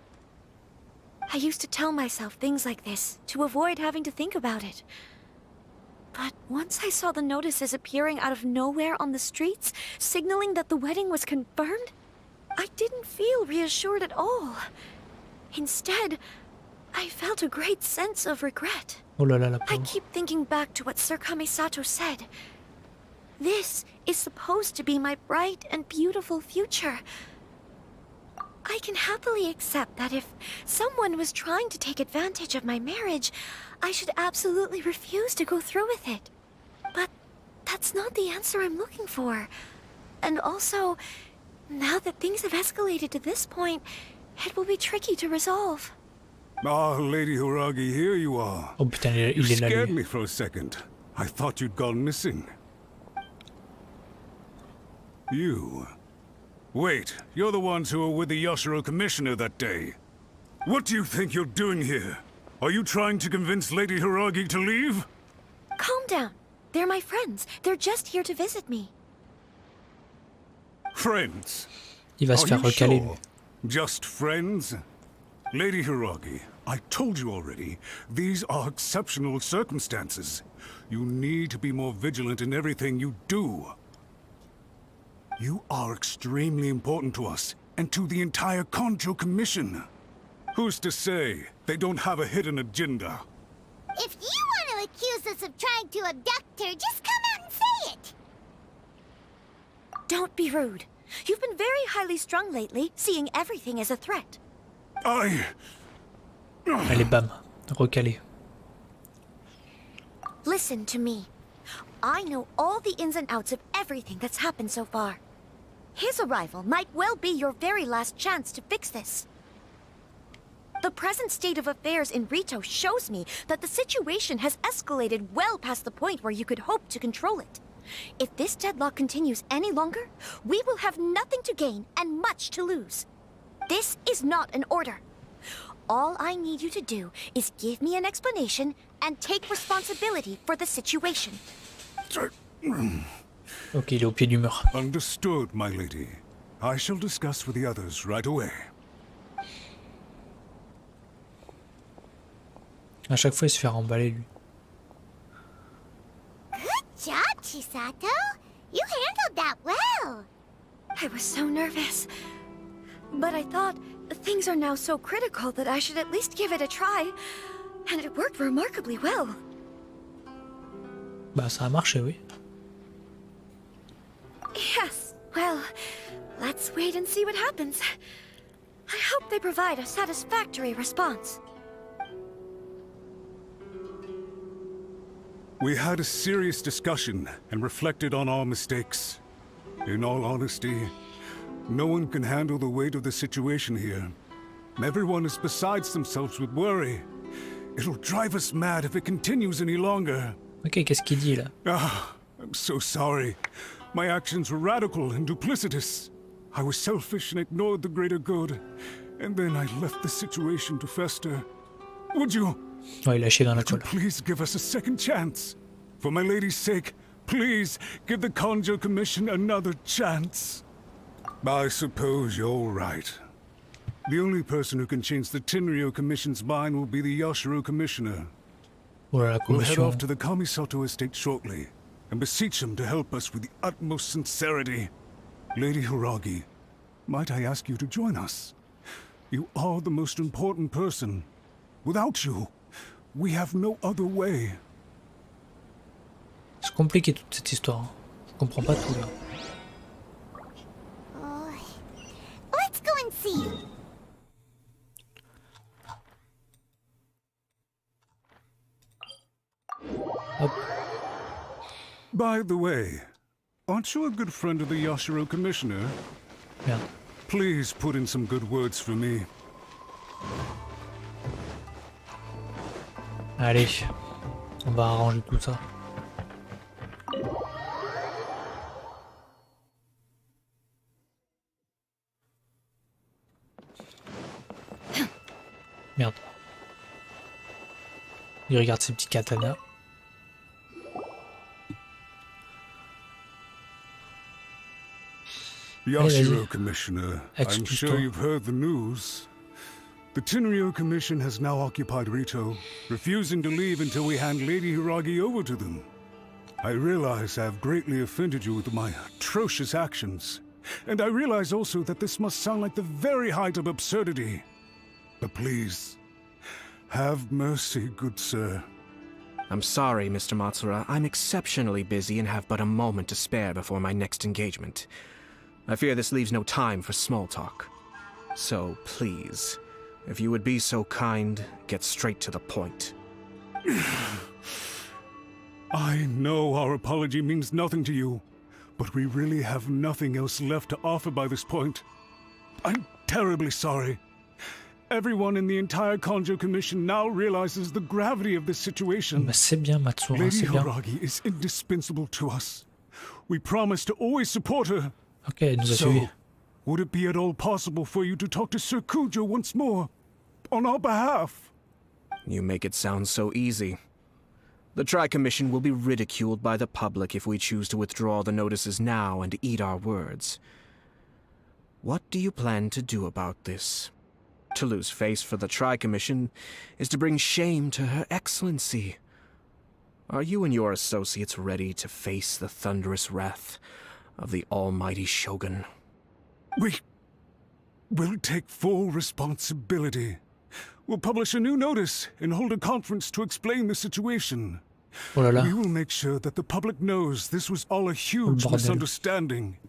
I used to tell myself things like this to avoid having to think about it. But once I saw the notices appearing out of nowhere on the streets, signaling that the wedding was confirmed, I didn't feel reassured at all. Instead, I felt a great sense of regret. Oh là là, la I pauvre. keep thinking back to what Sir Kamisato said. This is supposed to be my bright and beautiful future. I can happily accept that if someone was trying to take advantage of my marriage, I should absolutely refuse to go through with it. But that's not the answer I'm looking for. And also, now that things have escalated to this point, it will be tricky to resolve. Ah, Lady Hiragi, here you are. Oh putain, You il est là, scared lui. me for a second. I thought you'd gone missing. You. Wait, you're the ones who were with the Yashiro Commissioner that day. What do you think you're doing here? Are you trying to convince Lady Hiragi to leave? Calm down. They're my friends. They're just here to visit me. Friends? Il va se Are faire you recaler, sure? lui. Just friends? Lady Hiragi, I told you already, these are exceptional circumstances. You need to be more vigilant in everything you do. You are extremely important to us, and to the entire Konjo Commission. Who's to say they don't have a hidden agenda? If you want to accuse us of trying to abduct her, just come out and say it! Don't be rude. You've been very highly strung lately, seeing everything as a threat. Allez, bam. Recalé. Listen to me. I know all the ins and outs of everything that's happened so far. His arrival might well be your very last chance to fix this. The present state of affairs in Rito shows me that the situation has escalated well past the point where you could hope to control it. If this deadlock continues any longer, we will have nothing to gain and much to lose. This is not an order. All I need you to do is give me an explanation and take responsibility for the situation. Ok, il est au pied du mur. Understood, my lady. I shall discuss with the others right away. À chaque fois, il se fait remballer, lui. Good job, Chisato! You handled that well! I was so nervous. But I thought things are now so critical that I should at least give it a try. And it worked remarkably well. Bah, ça a marché, oui. Yes, well, let's wait and see what happens. I hope they provide a satisfactory response. We had a serious discussion and reflected on our mistakes. In all honesty, no one can handle the weight of the situation here. Everyone is besides themselves with worry. It'll drive us mad if it continues any longer. Ok, qu'est-ce qu'il dit, là? Ah, I'm so sorry. My actions were radical and duplicitous. I was selfish and ignored the greater good. And then I left the situation to fester. Would you... Ouais, il a chié dans la Would you colle. please give us a second chance? For my lady's sake, please give the Konjo Commission another chance. I suppose you're right. The only person who can change the Tenryou Commission's mind will be the Yashiro Commissioner. Oh là, la We'll head commission. off to the Kamisato estate shortly, and beseech him to help us with the utmost sincerity. Lady Hiragi, might I ask you to join us? You are the most important person. Without you, we have no other way. C'est compliqué toute cette histoire. Je comprends pas tout là. Let's go and see. Hop. By the way, aren't you a good friend of the Yashiro Commissioner? Merde. Please put in some good words for me. Allez, on va arranger tout ça. Merde. Il regarde ses petits katanas. Yashiro Commissioner, I'm sure you've heard the news. The Tenryou Commission has now occupied Rito, refusing to leave until we hand Lady Hiragi over to them. I realize I have greatly offended you with my atrocious actions, and I realize also that this must sound like the very height of absurdity. But please, have mercy, good sir. I'm sorry, Mr. Matsura. I'm exceptionally busy and have but a moment to spare before my next engagement. I fear this leaves no time for small talk. So, please, if you would be so kind, get straight to the point. I know our apology means nothing to you, but we really have nothing else left to offer by this point. I'm terribly sorry. Everyone in the entire Kanjo Commission now realizes the gravity of this situation. C'est bien, Matsura, Lady c'est bien. Hiragi is indispensable to us. We promise to always support her. Ok, elle nous a suivis. Would it be at all possible for you to talk to Sir Kujo once more, on our behalf? You make it sound so easy. The Tri-Commission will be ridiculed by the public if we choose to withdraw the notices now and eat our words. What do you plan to do about this? To lose face for the Tri-Commission is to bring shame to Her Excellency. Are you and your associates ready to face the thunderous wrath of the almighty Shogun? We'll take full responsibility. We'll publish a new notice and hold a conference to explain the situation. Oh là là. We will make sure that the public knows this was all a huge bordel. misunderstanding.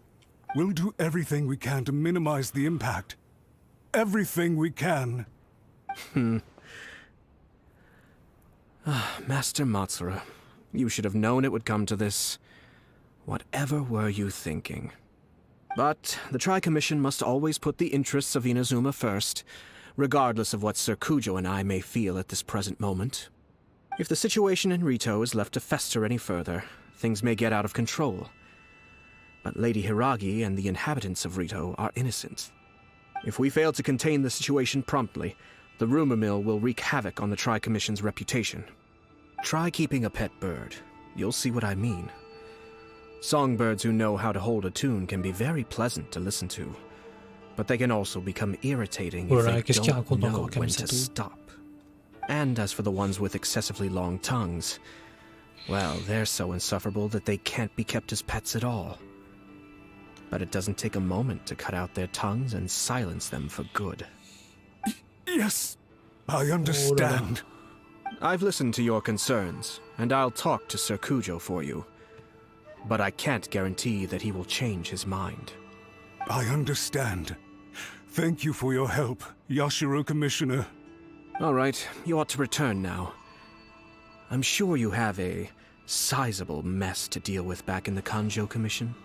We'll do everything we can to minimize the impact. Everything we can. Master Matsura, you should have known it would come to this. Whatever were you thinking? But the Tri-Commission must always put the interests of Inazuma first, regardless of what Sir Kujo and I may feel at this present moment. If the situation in Rito is left to fester any further, things may get out of control. But Lady Hiragi and the inhabitants of Rito are innocent. If we fail to contain the situation promptly, the rumor mill will wreak havoc on the Tri-Commission's reputation. Try keeping a pet bird. You'll see what I mean. Songbirds who know how to hold a tune can be very pleasant to listen to, but they can also become irritating if they don't know when to stop. And as for the ones with excessively long tongues, well, they're so insufferable that they can't be kept as pets at all. But it doesn't take a moment to cut out their tongues and silence them for good. Yes, I understand. I've listened to your concerns, and I'll talk to Sir Kujo for you. But I can't guarantee that he will change his mind. I understand. Thank you for your help, Yashiro Commissioner. All right, you ought to return now. I'm sure you have a sizable mess to deal with back in the Kanjo Commission.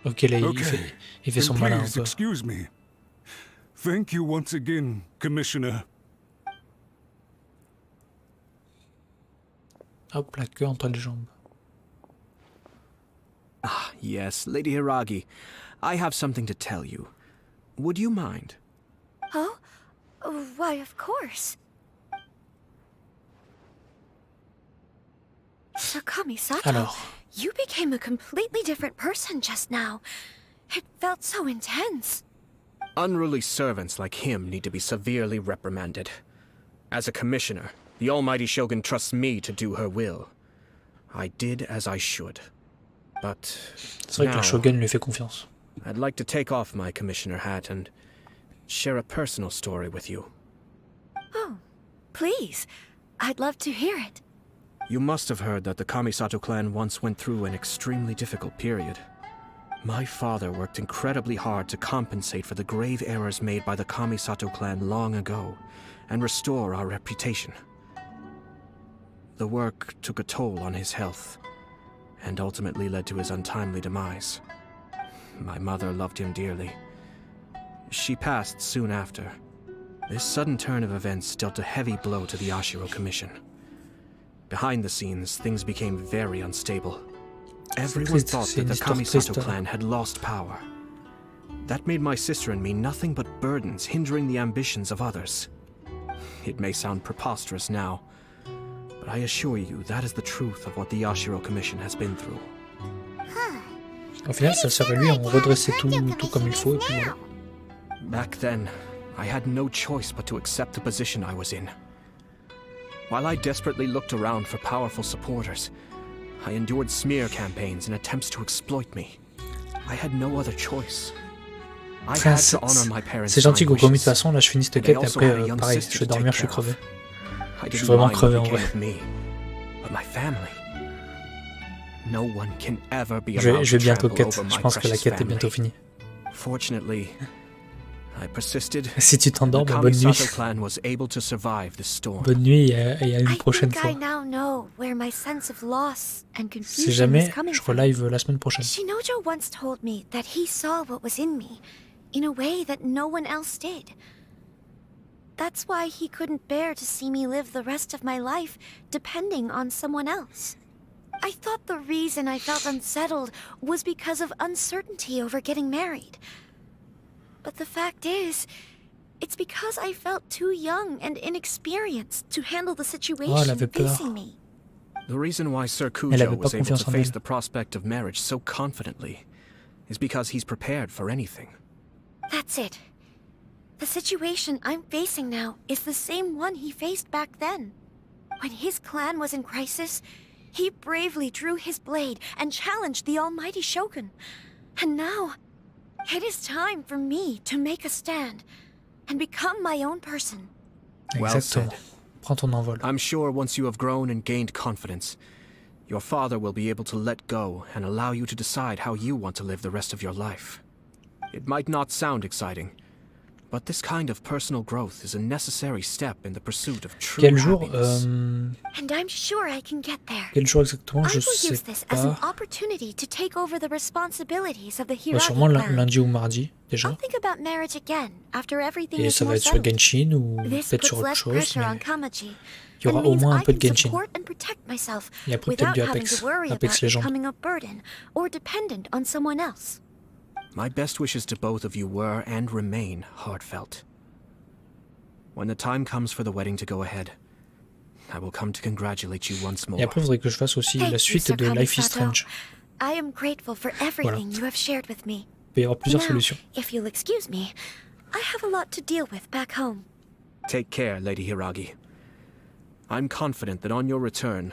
Ok, là, il fait son malin un Please peu. excuse me. Thank you once again, Commissioner. Hop, la queue entre les jambes. Ah, yes, Lady Hiragi. I have something to tell you. Would you mind? Oh? Why, of course. Sir Kamisato, Alors. you became a completely different person just now. It felt so intense. Unruly servants like him need to be severely reprimanded. As a commissioner, the almighty Shogun trusts me to do her will. I did as I should. But C'est vrai que le Shogun lui fait confiance. I'd like to take off my commissioner hat and share a personal story with you. Oh, Please, I'd love to hear it. You must have heard that the Kamisato clan once went through an extremely difficult period. My father worked incredibly hard to compensate for the grave errors made by the Kamisato clan long ago, and restore our reputation. The work took a toll on his health, and ultimately led to his untimely demise. My mother loved him dearly. She passed soon after. This sudden turn of events dealt a heavy blow to the Ashiro Commission. Behind the scenes, things became very unstable. Everyone thought that the Kamisato clan had lost power. That made my sister and me nothing but burdens, hindering the ambitions of others. It may sound preposterous now, but I assure you that is the truth of what the Ashiro Commission has been through. Au final, ça serait lui, on redressait tout comme il faut, et puis voilà. Back then, I had no choice but to accept the position I was in. While I desperately looked around for powerful supporters, I endured smear campaigns and attempts to exploit me. I had no other choice. I had to honor my parents' C'est gentil, Gogomi, de toute wishes. façon, là je finis cette And I quête et also après, had a young pareil, sister je vais to dormir, take je suis care of. crevé. I Je suis didn't vraiment mind crevé what en vrai. became of me, but my family. No one can ever be Je allowed vais to bientôt trample quête, over je my pense que la precious quête est family. bientôt finie. Fortunately, I persisted. Si tu t'endors, The bah, bonne nuit. Kamisato clan was able to survive the storm. Bonne nuit et à une I prochaine think fois. I now know where my sense of loss and Si confusion is jamais, coming je from. relive la semaine prochaine. Shinojo once told me that he saw what was in me, in a way that no one else did. That's why he couldn't bear to see me live the rest of my life depending on someone else. I thought the reason I felt unsettled was because of uncertainty over getting married. But the fact is, it's because I felt too young and inexperienced to handle the Oh, elle situation avait peur. facing me. The reason why Sir Elle avait Kujo pas was able confiance to en face elle. the prospect of marriage so confidently is because he's prepared for anything. That's it. The situation I'm facing now is the same one he faced back then. When his clan was in crisis, he bravely drew his blade and challenged the almighty Shogun. And now, it is time for me to make a stand and become my own person. Well Exactement. said. Prends ton envol. I'm sure once you have grown and gained confidence, your father will be able to let go and allow you to decide how you want to live the rest of your life. It might not sound exciting, but this kind of personal growth is a necessary step in the pursuit of true Quel jour happiness. And I'm sure I can get there. Quel jour exactement, I je will sais use this as an pas. opportunity to take over the responsibilities of the Bah, Hiragi sûrement clan. lundi ou mardi, déjà. I'll think about marriage again after everything Et is ça va more être sur settled. Genshin ou This peut-être puts sur autre less chose, pressure on mais Kamaji. il y aura and au means moins un I peu de can Genshin. support and protect myself Il y a peut-être without du having Apex, to worry Apex about Legends. becoming a burden or dependent on someone else. My best wishes to both of you were and remain heartfelt. When the time comes for the wedding to go ahead, I will come to congratulate you once more. Et après, il faudrait que je fasse aussi Thank la you, suite Sir de Life is Kamisato. Strange. I am grateful for everything you have shared with me. Il peut y avoir plusieurs Now, solutions. if you'll excuse me, I have a lot to deal with back home. Take care, Lady Hiragi. I'm confident that on your return,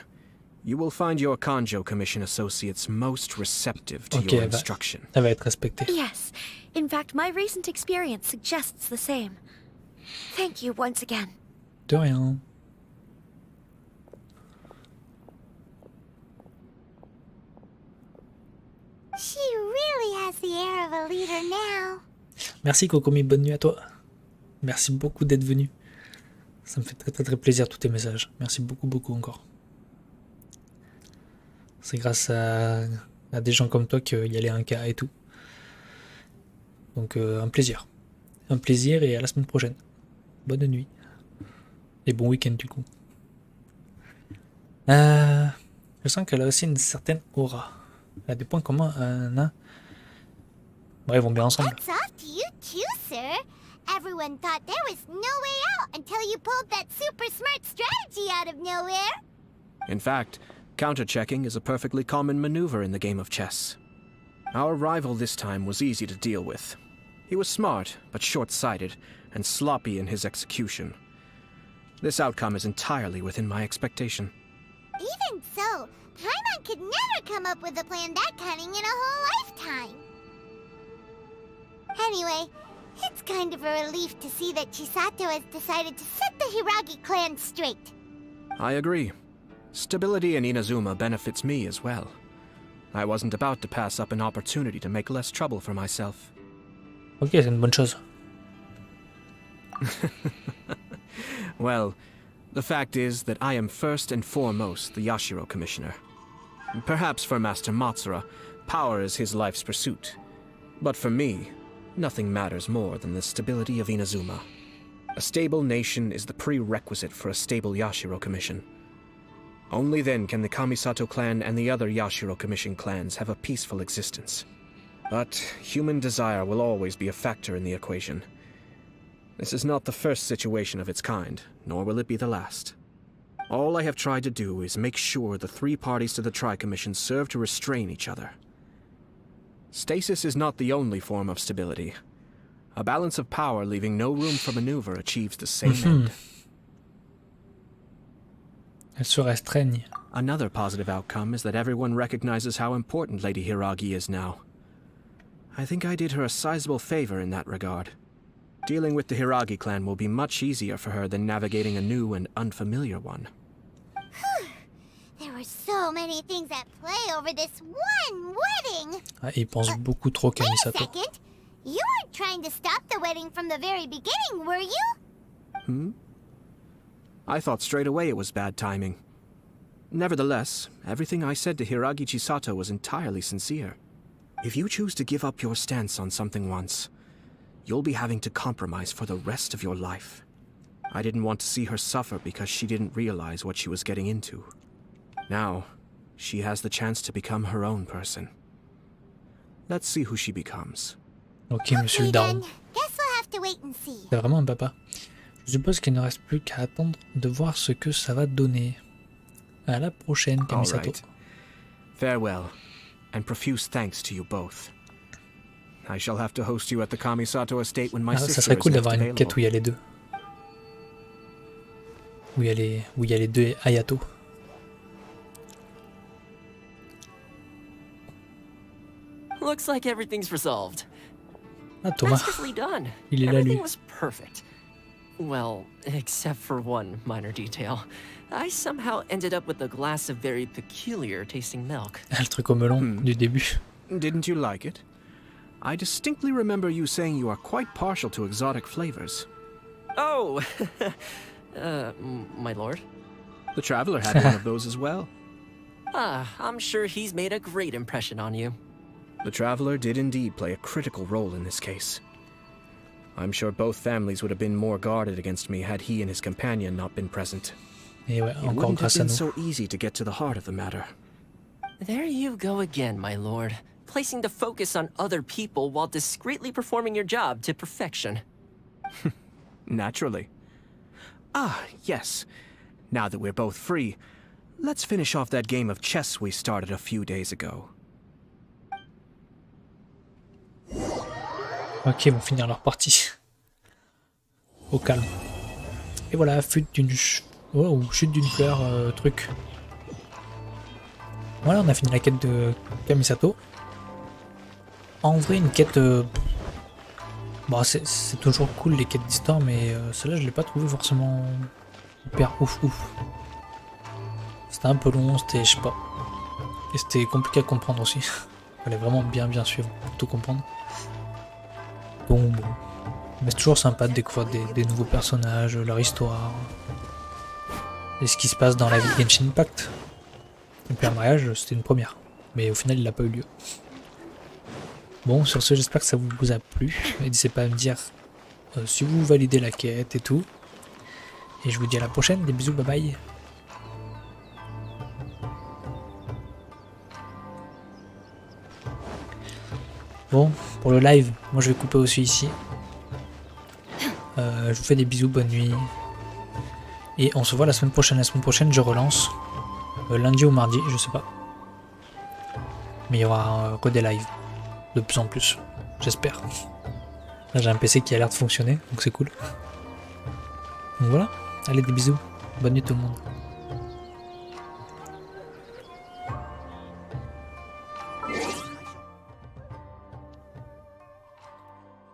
you will find your Kanjo Commission associates most receptive to Ok, your elle instruction. va être respectée. Yes, in fact, my recent experience suggests the same. Thank you once again. De rien. She really has the air of a leader now. Merci Kokomi, bonne nuit à toi. Merci beaucoup d'être venu. Ça me fait très très très plaisir tous tes messages. Merci beaucoup beaucoup encore. C'est grâce à des gens comme toi qu'il y a les 1K et tout. Donc un plaisir. Un plaisir et à la semaine prochaine. Bonne nuit. Et bon week-end du coup. Je sens qu'elle a aussi une certaine aura. Elle a des points communs. Ouais, ils vont bien ensemble. That's off to you too, sir. Everyone thought there was no way out until you pulled that super smart strategy out of nowhere. In fact, counter-checking is a perfectly common maneuver in the game of chess. Our rival this time was easy to deal with. He was smart, but short-sighted, and sloppy in his execution. This outcome is entirely within my expectation. Even so, Paimon could never come up with a plan that cunning in a whole lifetime. Anyway, it's kind of a relief to see that Chisato has decided to set the Hiragi clan straight. I agree. Stability in Inazuma benefits me as well. I wasn't about to pass up an opportunity to make less trouble for myself. Ok, c'est une bonne chose. Well, the fact is that I am first and foremost the Yashiro Commissioner. Perhaps for Master Matsura, power is his life's pursuit. But for me, nothing matters more than the stability of Inazuma. A stable nation is the prerequisite for a stable Yashiro Commission. Only then can the Kamisato clan and the other Yashiro Commission clans have a peaceful existence. But human desire will always be a factor in the equation. This is not the first situation of its kind, nor will it be the last. All I have tried to do is make sure the three parties to the Tri-Commission serve to restrain each other. Stasis is not the only form of stability. A balance of power leaving no room for maneuver achieves the same end. Elle se restreigne. Another positive outcome is that everyone recognizes how important Lady Hiragi is now. I think I did her a sizable favor in that regard. Dealing with the Hiragi clan will be much easier for her than navigating a new and unfamiliar one. There were so many things at play over this one wedding. Ah, il pense beaucoup trop Wait a Kamisato. second. You weren't trying to stop the wedding from the very beginning, were you? I thought straight away it was bad timing. Nevertheless, everything I said to Hiragi Chisato was entirely sincere. If you choose to give up your stance on something once, you'll be having to compromise for the rest of your life. I didn't want to see her suffer because she didn't realize what she was getting into. Now, she has the chance to become her own person. Let's see who she becomes. Ok, monsieur le daron. Guess we'll have to wait and see. C'est vraiment un papa. Je suppose qu'il ne reste plus qu'à attendre de voir ce que ça va donner. À la prochaine, Kamisato. All right. Farewell, and profuse thanks to you both. I shall have to host you at the Kamisato estate when my sister Ça serait cool is next d'avoir une quête available. où il y a les deux. Où il y a les deux Ayato. Looks like everything's resolved. Ah, Thomas. Masterfully done. Il est là, Everything lui. was perfect. Well, except for one minor detail. I somehow ended up with a glass of very peculiar tasting milk. Le truc au melon du début. Didn't you like it? I distinctly remember you saying you are quite partial to exotic flavors. Oh, my lord. The Traveler had one of those as well. I'm sure he's made a great impression on you. The Traveler did indeed play a critical role in this case. I'm sure both families would have been more guarded against me had he and his companion not been present. Et ouais, It encore wouldn't have grâce à been nous. so easy to get to the heart of the matter. There you go again, my lord. Placing the focus on other people while discreetly performing your job to perfection. Naturally. Ah, yes. Now that we're both free, let's finish off that game of chess we started a few days ago. Ok, ils vont finir leur partie. Au calme. Et voilà, chute d'une fleur, truc. Voilà, on a fini la quête de Kamisato. En vrai, une quête... Bon, c'est toujours cool les quêtes d'histoire, mais celle-là, je l'ai pas trouvé forcément hyper ouf. C'était un peu long, c'était, je sais pas. Et c'était compliqué à comprendre aussi. Fallait vraiment bien suivre pour tout comprendre. Donc bon. Mais c'est toujours sympa de découvrir des nouveaux personnages, leur histoire. Et ce qui se passe dans la vie de Genshin Impact. Et puis un mariage, c'était une première. Mais au final, il n'a pas eu lieu. Bon, sur ce, j'espère que ça vous a plu. N'hésitez pas à me dire si vous validez la quête et tout. Et je vous dis à la prochaine. Des bisous, bye bye. Bon, pour le live, moi je vais couper aussi ici. Je vous fais des bisous, bonne nuit. Et on se voit la semaine prochaine. La semaine prochaine, je relance. Lundi ou mardi, je sais pas. Mais il y aura des lives. De plus en plus. J'espère. Là, j'ai un PC qui a l'air de fonctionner, donc c'est cool. Donc voilà. Allez, des bisous. Bonne nuit tout le monde.